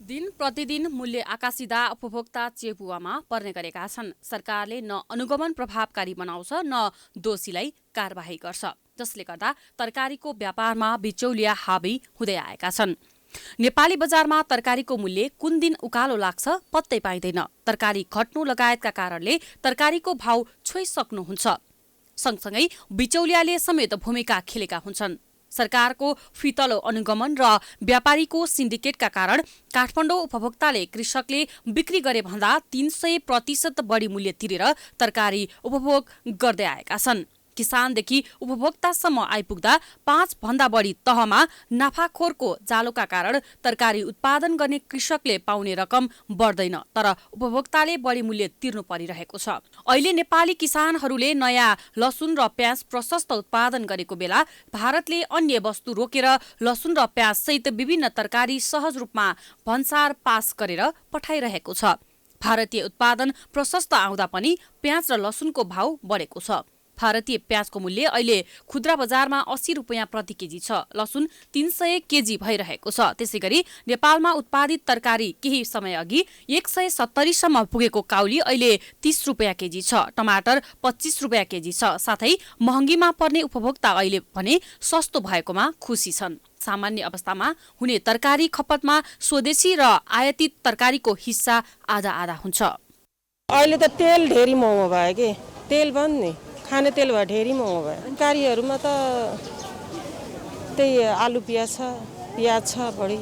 दिन प्रतिदिन मूल्य आकाशिँदा उपभोक्ता चेपुवामा पर्ने गरेका छन्। सरकारले न अनुगमन प्रभावकारी बनाउँछ न दोषीलाई कारबाही गर्छ, जसले गर्दा तरकारीको व्यापारमा बिचौलिया हावी हुँदै आएका छन्। नेपाली बजारमा तरकारीको मूल्य कुन दिन उकालो लाग्छ पत्तै पाइँदैन। तरकारी घट्नु लगायतका कारणले तरकारीको भाउ छोइसक्नुहुन्छ। सँगसँगै बिचौलियाले समेत भूमिका खेलेका हुन्छन्। सरकारको फितलो अनुगमन र व्यापारीको सिन्डिकेटका कारण काठमाडौँ उपभोक्ताले कृषकले बिक्री गरे भन्दा 300% बढी मूल्य तिरेर तरकारी उपभोग गर्दै आएका छन्। किसानदेखि उपभोक्तासम्म आइपुग्दा 5 भन्दा बढी तहमा नाफाखोरको जालोका कारण तरकारी उत्पादन गर्ने कृषकले पाउने रकम बढ्दैन, तर उपभोक्ताले बढी मूल्य तिर्नु परिरहेको छ। अहिले नेपाली किसानहरूले नयाँ लसुन र प्याज प्रशस्त उत्पादन गरेको बेला भारतले अन्य वस्तु रोकेर लसुन र प्याज सहित विभिन्न तरकारी सहज रूपमा भन्सार पास गरेर पठाइरहेको छ। भारतीय उत्पादन प्रशस्त आउँदा पनि प्याज र लसुनको भाउ बढेको छ। भारतीय प्याजको मूल्य अहिले खुद्रा बजारमा 80 रुपियाँ प्रति केजी छ। लसुन 300 केजी भइरहेको छ। त्यसैगरी नेपालमा उत्पादित तरकारी केही समय अघि 170 सम्म पुगेको काउली अहिले 30 रुपियाँ केजी छ। टमाटर 25 रुपियाँ केजी छ। साथै महँगीमा पर्ने उपभोक्ता अहिले भने सस्तो भएकोमा खुसी छन्। सामान्य अवस्थामा हुने तरकारी खपतमा स्वदेशी र आयातित तरकारीको हिस्सा आधा आधा हुन्छ। अहिले त तेल धेरै महँगो भयो के, तेल बन्द नि, खाने तेल भयो धेरै महँगो भयो। तरकारीहरूमा त त्यही आलु प्याज छ बढी,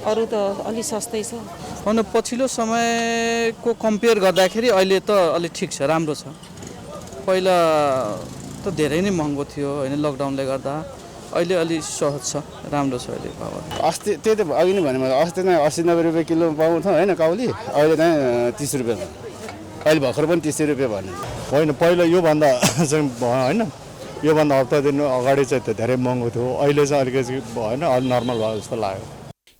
अरू त अलि सस्तै छ। अनि पछिल्लो समयको कम्पेयर गर्दाखेरि अहिले त अलि ठिक छ, राम्रो छ। पहिला त धेरै नै महँगो थियो होइन, लकडाउनले गर्दा। अहिले अलि सहज छ, राम्रो छ अहिले भाउ। अस्ति त्यही त अघि नै भने अस्ति नै 80-90 रुपियाँ किलो पाउँथ्यो होइन काउली, अहिले चाहिँ 30 रुपियाँ। अहिले भर्खर पनि 30 रुपियाँ भन्यो होइन। पहिला योभन्दा चाहिँ होइन, योभन्दा हप्ता दिन अगाडि चाहिँ त धेरै महँगो थियो। अहिले चाहिँ अलिकति होइन, अलि नर्मल भयो जस्तो लाग्यो।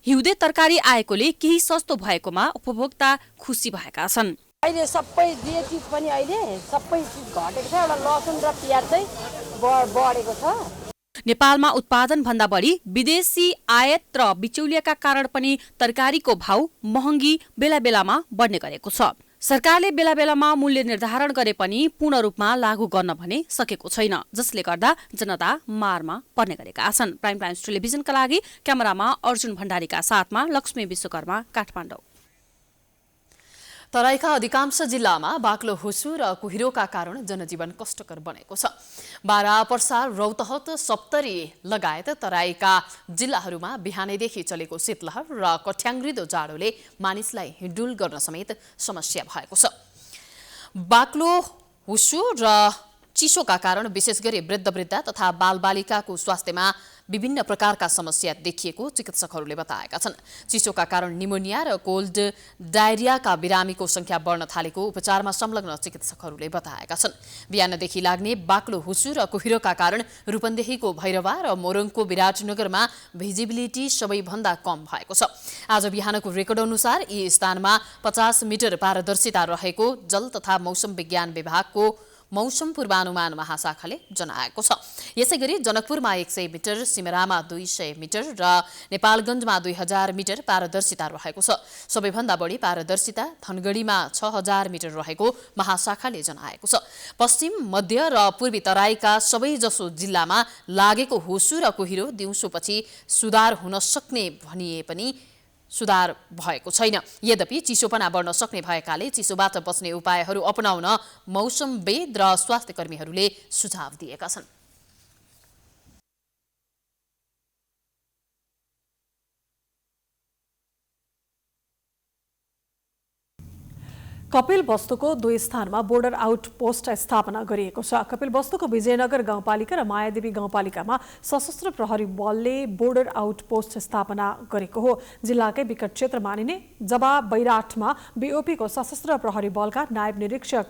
हिउँदे तरकारी आएकोले केही सस्तो भएकोमा उपभोक्ता खुसी भएका छन्। अहिले सबै जे चिज पनि अहिले सबै चिज घटेको छ। एउटा लसुन र प्याज चाहिँ बढेको छ। नेपालमा उत्पादन भन्दा बढी विदेशी आयात र बिचौलियाका कारण पनि तरकारीको भाउ महँगी बेला बेलामा बढ्ने गरेको छ। सरकारले बेला बेलामा मूल्य निर्धारण गरे पनि पूर्ण रूपमा लागू गर्न भने सकेको छैन, जसले गर्दा जनता मारमा पर्ने गरेका छन्। प्राइम टाइम्स टेलिभिजनका लागि क्यामेरामा अर्जुन भण्डारीका साथमा लक्ष्मी विश्वकर्मा, काठमाडौँ। तराईका अधिकांश जिल्लामा बाक्लो हुसु र कुहिरोका कारण जनजीवन कष्टकर बनेको छ। बारा, पर्सा, रौतहट, सप्तरी लगायत तराईका जिल्लाहरूमा बिहानैदेखि चलेको शीतलहर र कठ्याङ्ग्रिदो जाडोले मानिसलाई हिँडडुल गर्न समेत समस्या भएको छ। बाक्लो हुसु र चिसोका कारण विशेष गरी वृद्ध तथा बालबालिकाको स्वास्थ्यमा विभिन्न प्रकारका समस्या देखिएको चिकित्सकहरूले बताएका छन्। चिसोका कारण निमोनिया र कोल्ड डायरियाका बिरामीको संख्या बढ्न थालेको उपचारमा संलग्न चिकित्सकहरूले बताएका छन्। बिहानदेखि लाग्ने बाक्लो हुसु र कुहिरोका कारण रूपन्देहीको भैरवा र मोरङको विराटनगरमा भिजिबिलिटी सबैभन्दा कम भएको छ। आज बिहानको रेकर्ड अनुसार यी स्थानमा 50 मिटर पारदर्शिता रहेको जल तथा मौसम विज्ञान विभागको मौसम पूर्वानुमान महाशाखाले जनाएको छ। यसैगरी जनकपुरमा 100 मिटर, सिमरामा 200 मिटर र नेपालगञ्जमा 2000 मिटर पारदर्शिता रहेको छ। सबैभन्दा बढी पारदर्शिता धनगढीमा 6000 मिटर रहेको महाशाखाले जनाएको छ। पश्चिम, मध्य र पूर्वी तराईका सबैजसो जिल्लामा लागेको हुसु र कुहिरो दिउँसोपछि सुधार हुन सक्ने भनिए पनि सुधार भएको छैन। यद्यपि चिसोपना बढ्न सक्ने भएकाले चिसोबाट बच्ने उपायहरू अपनाउन मौसमवेद र स्वास्थ्य कर्मीहरूले सुझाव दिएका छन्। कपिलवस्तुको 2 स्थानमा बोर्डर आउटपोस्ट स्थापना गरिएको छ। कपिलवस्तुको विजयनगर गाउँपालिका र मायादेवी गाउँपालिकामा सशस्त्र प्रहरी बलले बोर्डर आउटपोस्ट स्थापना गरेको हो। जिल्लाकै विकट क्षेत्र मानिने जबा बैराटमा बीओपीको सशस्त्र प्रहरी बलका नायब निरीक्षक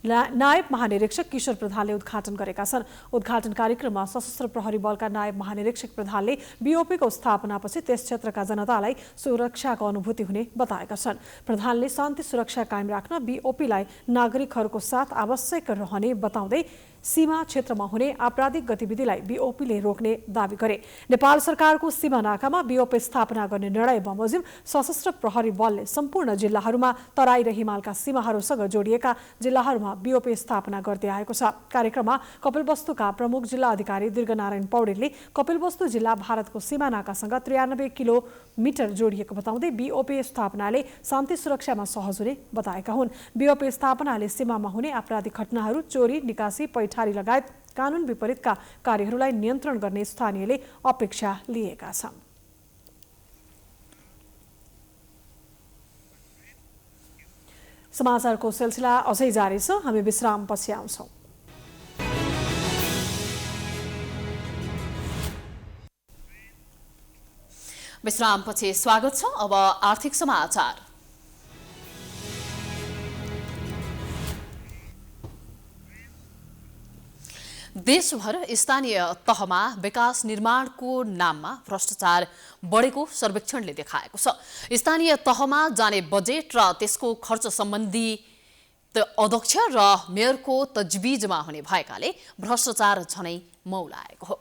नायब महानिरीक्षक किशोर प्रधानले उद्घाटन गरेका छन्। उद्घाटन कार्यक्रममा सशस्त्र प्रहरी बलका नायब महानिरीक्षक प्रधानले बीओपीको स्थापनापछि त्यस क्षेत्रका जनतालाई सुरक्षाको अनुभूति हुने बताएका छन्। प्रधानले शान्ति सुरक्षा कायम राख्न बीओपीलाई नागरिकहरूको साथ आवश्यक रहने बताउँदै सीमा क्षेत्रमा हुने आपराधिक गतिविधिलाई बीओपीले रोक्ने दावी गरे। नेपाल सरकारको सीमा नाकामा बीओपी स्थापना गर्ने निर्णय बमोजिम सशस्त्र प्रहरी बलले सम्पूर्ण जिल्लाहरूमा तराई र हिमालका सीमाहरूसँग जोडिएका जिल्लाहरूमा बीओपी स्थापना गर्दै आएको छ। कार्यक्रममा कपिलवस्तुका प्रमुख जिल्ला अधिकारी दीर्घनारायण पौडेलले कपिलवस्तु जिल्ला भारतको सीमा नाकासँग 93 किलोमिटर जोडिएको बताउँदै बीओपी स्थापनाले शान्ति सुरक्षामा सहज हुने बताएका हुन्। बीओपी स्थापनाले सीमामा हुने आपराधिक घटनाहरू, चोरी, निकासी, पैठारी लगायत कानुन विपरीतका कार्यहरूलाई नियन्त्रण गर्ने स्थानीयले अपेक्षा लिएका छन्। समाचारको सिलसिला अझै जारी छ, हामी विश्रामपछि आउँछौँ। विश्रामपछि स्वागत छ। अब आर्थिक समाचार। देशभर स्थानीय तहमा विकास निर्माणको नाममा भ्रष्टाचार बढेको सर्वेक्षणले देखाएको छ। स्थानीय तहमा जाने बजेट र त्यसको खर्च सम्बन्धी अध्यक्ष र मेयरको तजविजमा हुने भएकाले भ्रष्टाचार झनै मौलाएको हो।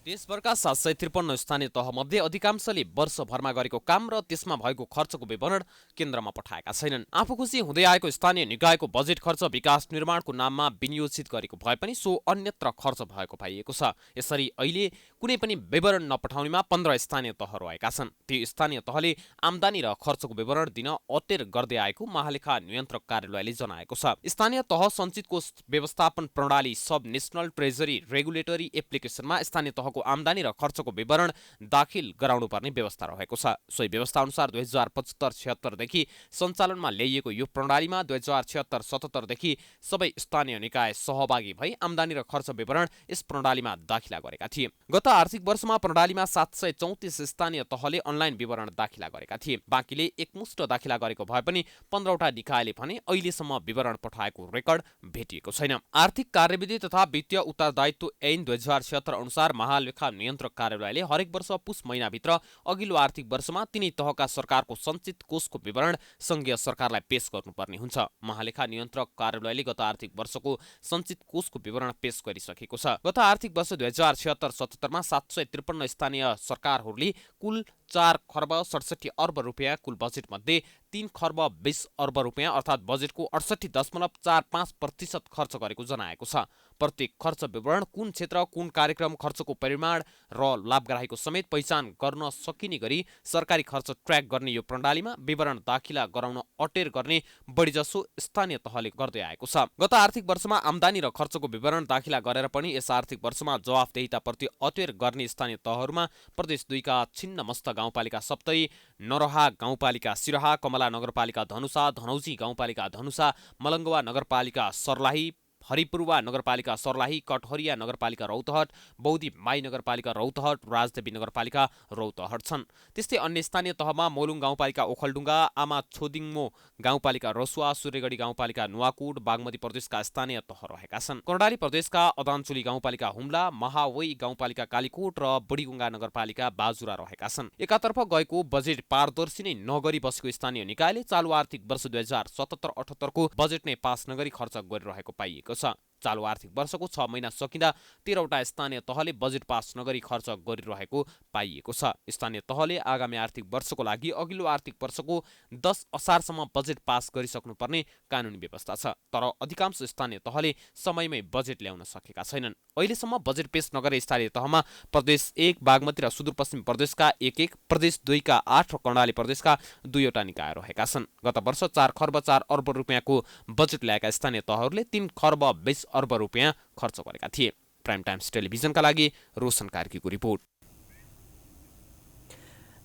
देशभरका 753 स्थानीय तहमध्ये अधिकांशले वर्षभरमा गरेको काम र त्यसमा भएको खर्चको विवरण केन्द्रमा पठाएका छैनन्। आफू खुसी हुँदै आएको स्थानीय निकायको बजेट खर्च विकास निर्माणको नाममा विनियोजित गरेको भए पनि सो अन्यत्र खर्च भएको पाइएको छ। यसरी अहिले कुनै पनि विवरण नपठाउनेमा 15 स्थानीय तह रहेका छन्। ती स्थानीय तहले आम्दानी र खर्चको विवरण दिन अटेर गर्दै आएको महालेखा नियन्त्रक कार्यालयले जनाएको छ। स्थानीय तह सञ्चित कोष व्यवस्थापन प्रणाली सब नेशनल ट्रेजरी रेगुलेटरी एप्लिकेसनमा स्थानीय तह आम्दानी र खर्चको विवरण दाखिल गराउनुपर्ने व्यवस्था रहेको छ। सोही व्यवस्था अनुसार 2075-76 देखि सञ्चालनमा ल्याइएको यो प्रणालीमा 2076-77 देखि सबै स्थानीय निकाय सहभागी भई आम्दानी र खर्च विवरण यस प्रणालीमा दाखिला गरेका थिए। गत आर्थिक वर्षमा प्रणालीमा 734 स्थानीय तहले अनलाइन विवरण दाखिला गरेका थिए। बाँकीले एकमुष्ट दाखिला गरेको भए पनि 15वटा निकायले भने अहिलेसम्म विवरण पठाएको रेकर्ड भेटिएको छैन। आर्थिक कार्यविधि तथा वित्तीय उत्तरदायित्व ऐन 2076 अनुसार लेखा नियन्त्रक कार्यालयले हरेक वर्ष पुस महिनाभित्र अघिल्लो आर्थिक वर्षमा तिनै तहका सरकारको सञ्चित कोषको विवरण संघीय सरकारलाई पेश गर्नुपर्ने हुन्छ। महालेखा नियन्त्रक कार्यालयले गत आर्थिक वर्षको सञ्चित कोषको विवरण पेश गरिसकेको छ। गत आर्थिक वर्ष 2076-77 मा 753 स्थानीय सरकारहरूले कुल 4 खर्ब 67 अर्ब रुपियाँ कुल बजेट मध्ये 3 खर्ब 20 अर्ब रुपियाँ अर्थात् बजेटको 68.45% खर्च गरेको जनाएको छ। प्रत्येक खर्च विवरण कुन क्षेत्र, कुन कार्यक्रम, खर्चको परिमाण र लाभग्राहीको समेत पहिचान गर्न सकिने गरी सरकारी खर्च ट्र्याक गर्ने यो प्रणालीमा विवरण दाखिला गराउन अटेर गर्ने बढीजसो स्थानीय तहले गर्दै आएको छ। गत आर्थिक वर्षमा आम्दानी र खर्चको विवरण दाखिला गरेर पनि यस आर्थिक वर्षमा जवाफदेहिताप्रति अटेर गर्ने स्थानीय तहहरूमा प्रदेश 2 का छिन्नमस्ता गाउँपालिका सप्तरी, नरहा गाउँपालिका सिरहा, कमला नगरपालिका धनुषा, धनौजी गाउँपालिका धनुषा, मलङ्गवा नगरपालिका सर्लाही, हरिपुरवा नगरपालिका सर्लाही, कटहरिया नगरपालिका रौतहट, बौदी माई नगरपालिका रौतहट, राजदेवी नगरपालिका रौतहट छन्। त्यस्तै अन्य स्थानीय तहमा मोलुङ गाउँपालिका ओखलडुङ्गा, आमा छोदिङमो गाउँपालिका रसुवा, सूर्यगढी गाउँपालिका नुवाकोट, बागमती प्रदेशका स्थानीय तह रहेका छन्। कर्णाली प्रदेशका अदानचुली गाउँपालिका हुम्ला, महावै गाउँपालिका कालीकोट र बुढीगुङ्गा नगरपालिका बाजुरा रहेका छन्। एकातर्फ गएको बजेट पारदर्शी नै नगरी बसेको स्थानीय निकायले चालु आर्थिक वर्ष 2077-78 को बजेट नै पास नगरी खर्च गरिरहेको पाइएको छ। चालु आर्थिक वर्षको 6 महिना सकिँदा 13वटा स्थानीय तहले बजेट पास नगरी खर्च गरिरहेको पाइएको छ। स्थानीय तहले आगामी आर्थिक वर्षको लागि अघिल्लो आर्थिक वर्षको 10 असारसम्म बजेट पास गरिसक्नुपर्ने कानुनी व्यवस्था छ। तर अधिकांश स्थानीय तहले समयमै बजेट ल्याउन सकेका छैनन्। अहिलेसम्म बजेट पेश नगरे स्थानीय तहमा प्रदेश 1, बागमती र सुदूरपश्चिम प्रदेशका 1, प्रदेश 2 का 8 र कर्णाली प्रदेशका 2वटा निकाय रहेका छन्। गत वर्ष 4 खर्ब 4 अर्ब रुपियाँको बजेट ल्याएका स्थानीय तहहरूले 3 खर्ब 20 अर्ब रुपियाँ खर्च गरेका थिए। प्राइम टाइम्स टेलिभिजनका लागि रोशन कार्कीको रिपोर्ट।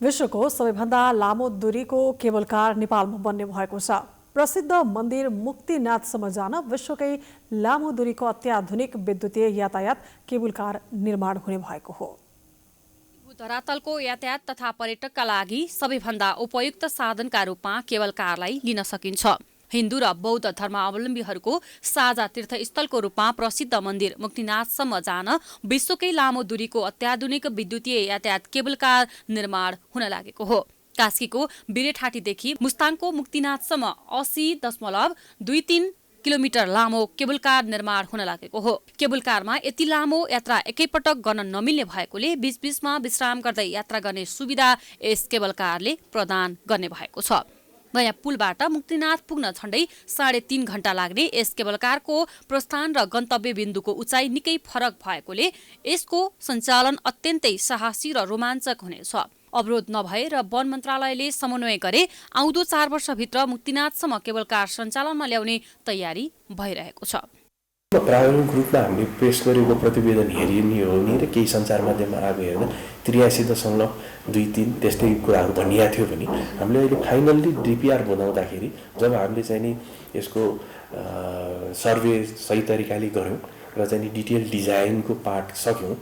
विश्वको सबैभन्दा लामो दूरीको केबल कार नेपालमा बन्ने भएको छ। प्रसिद्ध मन्दिर मुक्तिनाथसम्म जान विश्वकै लामो दूरीको अत्याधुनिक विद्युतीय यातायात केबल कार निर्माण हुने भएको हो। धरातलको यातायात तथा पर्यटकका लागि सबैभन्दा उपयुक्त साधनका रूपमा केबल कारलाई लिन सकिन्छ। हिन्दू र बौद्ध धर्मावलम्बीहरूको साझा तीर्थस्थलको रूपमा प्रसिद्ध मन्दिर मुक्तिनाथसम्म जान विश्वकै लामो दूरीको अत्याधुनिक विद्युतीय यातायात केबल कार निर्माण हुन लागेको हो। कास्कीको बिरेठाटीदेखि मुस्ताङको मुक्तिनाथसम्म 80.23 किलोमिटर लामो केबल कार निर्माण हुन लागेको हो। केबल कारमा यति लामो यात्रा एकैपटक गर्न नमिल्ने भएकोले बीचबीचमा विश्राम गर्दै यात्रा गर्ने सुविधा यस केबल कारले प्रदान गर्ने भएको छ। नयाँ पुलबाट मुक्तिनाथ पुग्न झण्डै 3.5 घण्टा लाग्ने यस केबल कारको प्रस्थान र गन्तव्य बिन्दुको उचाइ निकै फरक भएकोले यसको सञ्चालन अत्यन्तै साहसी र रोमाञ्चक हुनेछ। अवरोध नभए र वन मन्त्रालयले समन्वय गरे आउँदो 4 वर्षभित्र मुक्तिनाथसम्म केबल कार सञ्चालनमा ल्याउने तयारी भइरहेको छ। प्रायोगिक रूपमा हामीले पेश गरेको प्रतिवेदन हेरिने हो भने र केही सञ्चार माध्यममा आएको हेर्दा 83.23 त्यस्तै कुराहरू भनिएको थियो भने हामीले अहिले फाइनल्ली डिपिआर बनाउँदाखेरि जब हामीले चाहिँ नि यसको सर्वे सही तरिकाले गऱ्यौँ र चाहिँ नि डिटेल डिजाइनको पार्ट सक्यौँ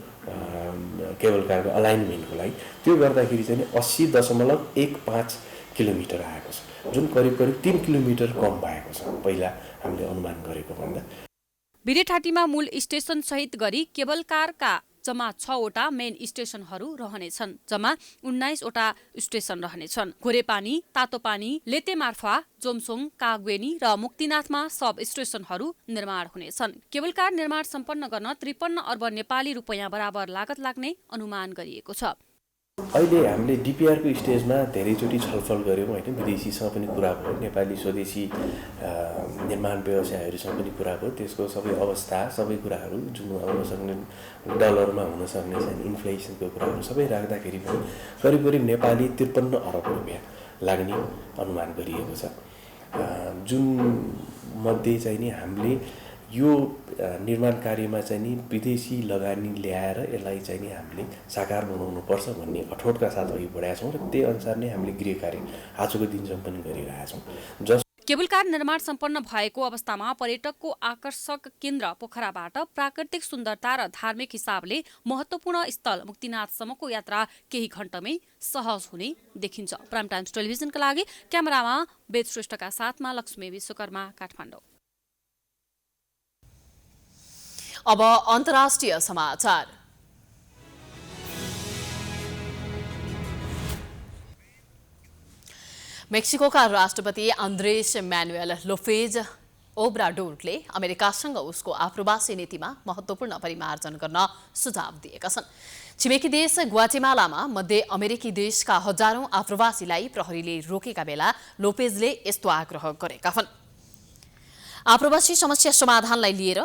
केबल कारको अलाइनमेन्टको लागि, त्यो गर्दाखेरि चाहिँ 80.15 किलोमिटर आएको छ, जुन करिब 3 किलोमिटर कम भएको छ पहिला हामीले अनुमान गरेको भन्दा। बिरेठाटीमा मूल स्टेशन सहित गरी केबल कारका जम्मा 6 वटा मेन स्टेशनहरू रहनेछन्। जम्मा 19 वटा स्टेशन रहनेछन्। घोरेपानी, तातोपानी, लेतेमार्फा, जोमसोङ, कागवेनी र मुक्तिनाथमा सब स्टेशनहरू निर्माण हुनेछन्। केबल कार निर्माण सम्पन्न गर्न 53 अर्ब नेपाली रुपैयाँ बराबर लागत लाग्ने अनुमान गरिएको छ। अहिले हामीले डिपिआरको स्टेजमा धेरैचोटि छलफल गऱ्यौँ होइन, विदेशीसँग पनि कुरा भयो, नेपाली स्वदेशी निर्माण व्यवसायहरूसँग पनि कुरा भयो। त्यसको सबै अवस्था, सबै कुराहरू जुन आउन सक्ने डलरमा हुन सक्ने चाहिँ इन्फ्लेसनको कुराहरू सबै राख्दाखेरि पनि करिब नेपाली 53 अर्ब रुपियाँ लाग्ने अनुमान गरिएको छ। जुन मध्ये चाहिँ नि हामीले यो निर्माण कार्यमा चाहिँ नि विदेशी लगानी ल्याएर यसलाई चाहिँ नि हामीले साकार बनाउनुपर्छ भन्ने अठोटका साथ अघि बढाएका छौँ र त्यही अनुसार नै हामीले गृह कार्य आजको दिनसम्म पनि गरिरहेका छौँ। केबल कार निर्माण सम्पन्न भएको अवस्थामा पर्यटकको आकर्षक केन्द्र पोखराबाट प्राकृतिक सुन्दरता र धार्मिक हिसाबले महत्त्वपूर्ण स्थल मुक्तिनाथसम्मको यात्रा केही घण्टामै सहज हुने देखिन्छ। प्राइम टाइम्स टेलिभिजनका लागि क्यामेरामा वेद श्रेष्ठका साथमा लक्ष्मी विश्वकर्मा, काठमाडौँ। अब अन्तर्राष्ट्रिय समाचार। मेक्सिकोका राष्ट्रपति आन्द्रेस म्यानुएल लोपेज ओब्राडोरले अमेरिकासँग उसको आप्रवासी नीतिमा महत्त्वपूर्ण परिमार्जन गर्न सुझाव दिएका छन्। छिमेकी देश ग्वाटेमालामा मध्य अमेरिकी देशका हजारौं आप्रवासीलाई प्रहरीले रोकेका बेला लोपेजले यस्तो आग्रह गरेका हुन्। आप्रवासी समस्या समाधानलाई लिएर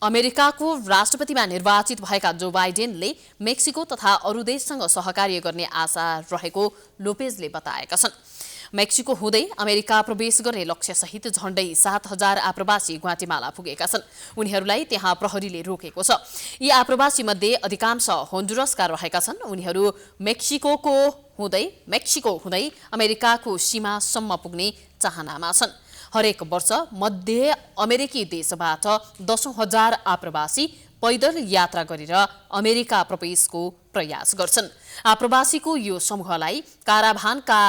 अमेरिकाको राष्ट्रपतिमा निर्वाचित भएका जो बाइडेनले मेक्सिको तथा अरू देशसँग सहकार्य गर्ने आशा रहेको लोपेजले बताएका छन्। मेक्सिको हुँदै अमेरिका प्रवेश गर्ने लक्ष्यसहित झण्डै 7,000 आप्रवासी ग्वाटेमाला पुगेका छन्। उनीहरूलाई त्यहाँ प्रहरीले रोकेको छ। यी आप्रवासी मध्ये अधिकांश होन्डुरसका रहेका छन्। उनीहरू मेक्सिको हुँदै अमेरिकाको सीमासम्म पुग्ने चाहनामा छन्। हरेक वर्ष मध्य अमेरिकी देशबाट 10,000 आप्रवासी पैदल यात्रा गरेर अमेरिका प्रवेशको प्रयास गर्छन्। आप्रवासीको यो समूहलाई काराभानका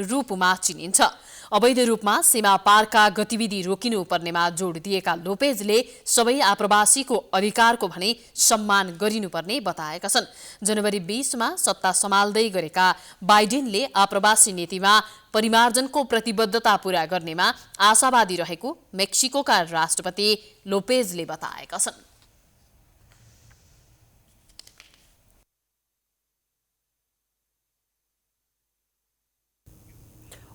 रूपमा चिनिन्छ। अवैध रूपमा सीमा पारका गतिविधि रोकिनुपर्नेमा जोड दिएका लोपेजले सबै आप्रवासीको अधिकारको भने सम्मान गरिनुपर्ने बताएका छन्। जनवरी 20मा सत्ता सम्हाल्दै गरेका बाइडेनले आप्रवासी नीतिमा परिमार्जनको प्रतिबद्धता पूरा गर्नेमा आशावादी रहेको मेक्सिकोका राष्ट्रपति लोपेजले बताएका छन्।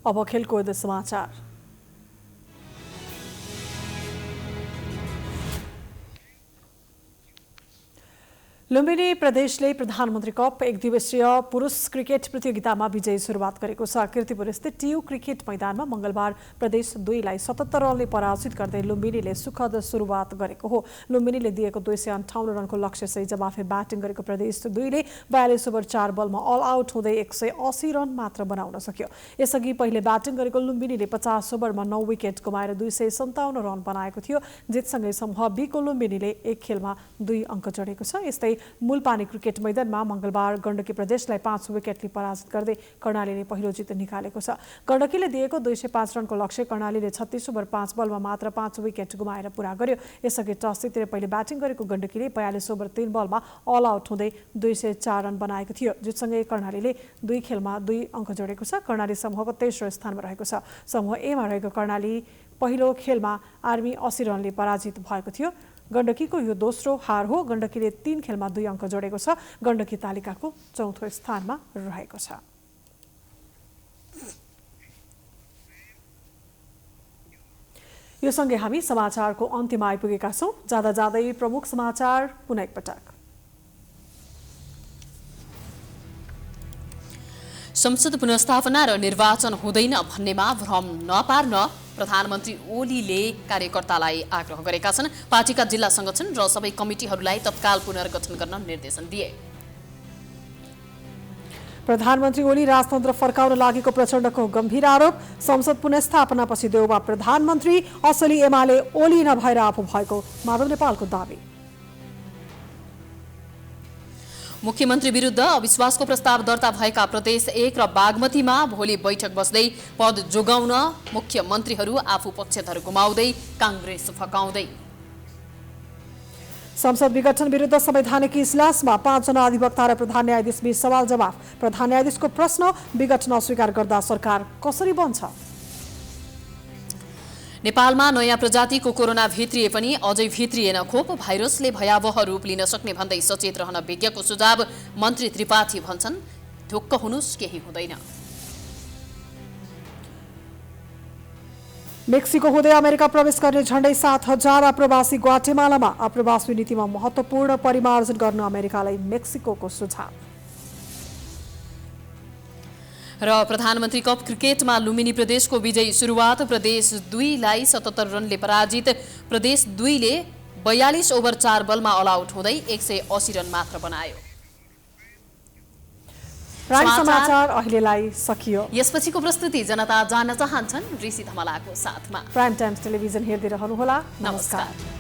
अब खेलकुद समाचार। लुम्बिनी प्रदेशले प्रधानमन्त्री कप एक दिवसीय पुरुष क्रिकेट प्रतियोगितामा विजयी सुरुवात गरेको छ। कीर्तिपुरस्थित टियु क्रिकेट मैदानमा मंगलबार प्रदेश 2लाई 77 रनले पराजित गर्दै लुम्बिनीले सुखद सुरुवात गरेको हो। लुम्बिनीले दिएको 258 रनको लक्ष्यसहित जवाफे ब्याटिङ गरेको प्रदेश 2ले 42 ओभर 4 बलमा अल आउट हुँदै 180 रन मात्र बनाउन सक्यो। यसअघि पहिले ब्याटिङ गरेको लुम्बिनीले 50 ओभरमा 9 विकेट गुमाएर 257 रन बनाएको थियो। जितसँगै समूह बीको लुम्बिनीले एक खेलमा 2 अङ्क जोडेको छ। यस्तै मूलपानी क्रिकेट मैदानमा मंगलबार गण्डकी प्रदेशलाई 5 विकेटले पराजित गर्दै कर्णालीले पहिलो जित निकालेको छ। गण्डकीले दिएको 205 रनको लक्ष्य कर्णालीले 36 ओभर 5 बलमा मात्र 5 विकेट गुमाएर पूरा गर्यो। यसअघि टस जितेर पहिले ब्याटिङ गरेको गण्डकीले 42 ओभर 3 बलमा अल आउट हुँदै 204 रन बनाएको थियो। जितसँगै कर्णालीले 2 खेलमा 2 अङ्क जोडेको छ। कर्णाली समूहको तेस्रो स्थानमा रहेको छ। समूह ए मा रहेको कर्णाली पहिलो खेलमा आर्मी 80 रनले पराजित भएको थियो। गण्डकीको यो दोस्रो हार हो। गण्डकीले 3 खेलमा 2 अङ्क जोडेको छ। गण्डकी तालिकाको चौथो स्थानमा रहेको छ। यो सँगै हामी समाचारको अन्त्यमा आइपुगेका छौं। जाँदा जाँदै प्रमुख समाचार पुनः एकपटक। संसद पुनर्स्थापना र निर्वाचन हुँदैन भन्नेमा भ्रम नपार्न प्रधानमन्त्री ओलीले कार्यकर्तालाई आग्रह गरेका छन्। पार्टीका जिल्ला संगठन र सबै कमिटीहरूलाई तत्काल पुनर्गठन गर्न निर्देशन दिए। प्रधानमन्त्री ओली राजतन्त्र फर्काउन लागेको प्रचण्डको गम्भीर आरोप। संसद पुनर्स्थापनापछि देउबा प्रधानमन्त्री, असली एमाले ओली नभएर आफू भएको माधव नेपालको दावी। मुख्यमन्त्री विरुद्ध अविश्वासको प्रस्ताव दर्ता भएका प्रदेश 1 र बागमतीमा भोलि बैठक बस्दै पद जोगाउन मुख्यमन्त्रीहरू आफू पक्षधर गुमाउँदै काङ्ग्रेस फकाउँदै। संसद विघटन विरुद्ध संवैधानिक इजलासमा 5 जना अधिवक्ता र प्रधान न्यायाधीश बीच सवाल जवाफ। प्रधान न्यायाधीशको प्रश्न, विघटन अस्वीकार गर्दा सरकार कसरी बन्छ? नेपालमा नयाँ प्रजातिको कोरोना भित्रिए पनि अझै भित्रिएन खोप। भाइरसले भयावह रूप लिन सक्ने भन्दै सचेत रहन विज्ञको सुझाव। मन्त्री त्रिपाठी भन्छन् ढुक्क हुनुस् केही हुँदैन। मेक्सिको हुँदै अमेरिका प्रवेश गर्ने झण्डै 7,000 अप्रवासी ग्वाटेमालामा। अप्रवासी नीतिमा महत्त्वपूर्ण परिमार्जन गर्न अमेरिकालाई मेक्सिकोको सुझाव। र प्रधानमन्त्री कप क्रिकेटमा लुम्बिनी प्रदेशको विजयी सुरुवात। प्रदेश 2 लाई 77 रनले पराजित। प्रदेश 2 ले 42 ओभर 4 बलमा अल आउट हुँदै 180 रन मात्र बनायो। प्राइम समाचार अहिलेलाई सकियो। यसपछिको प्रस्तुति जनता जान्न चाहन्छन् ऋषि धमलाको साथमा। प्राइम टाइम्स टेलिभिजन हेर्दै रहनुहोला। नमस्कार।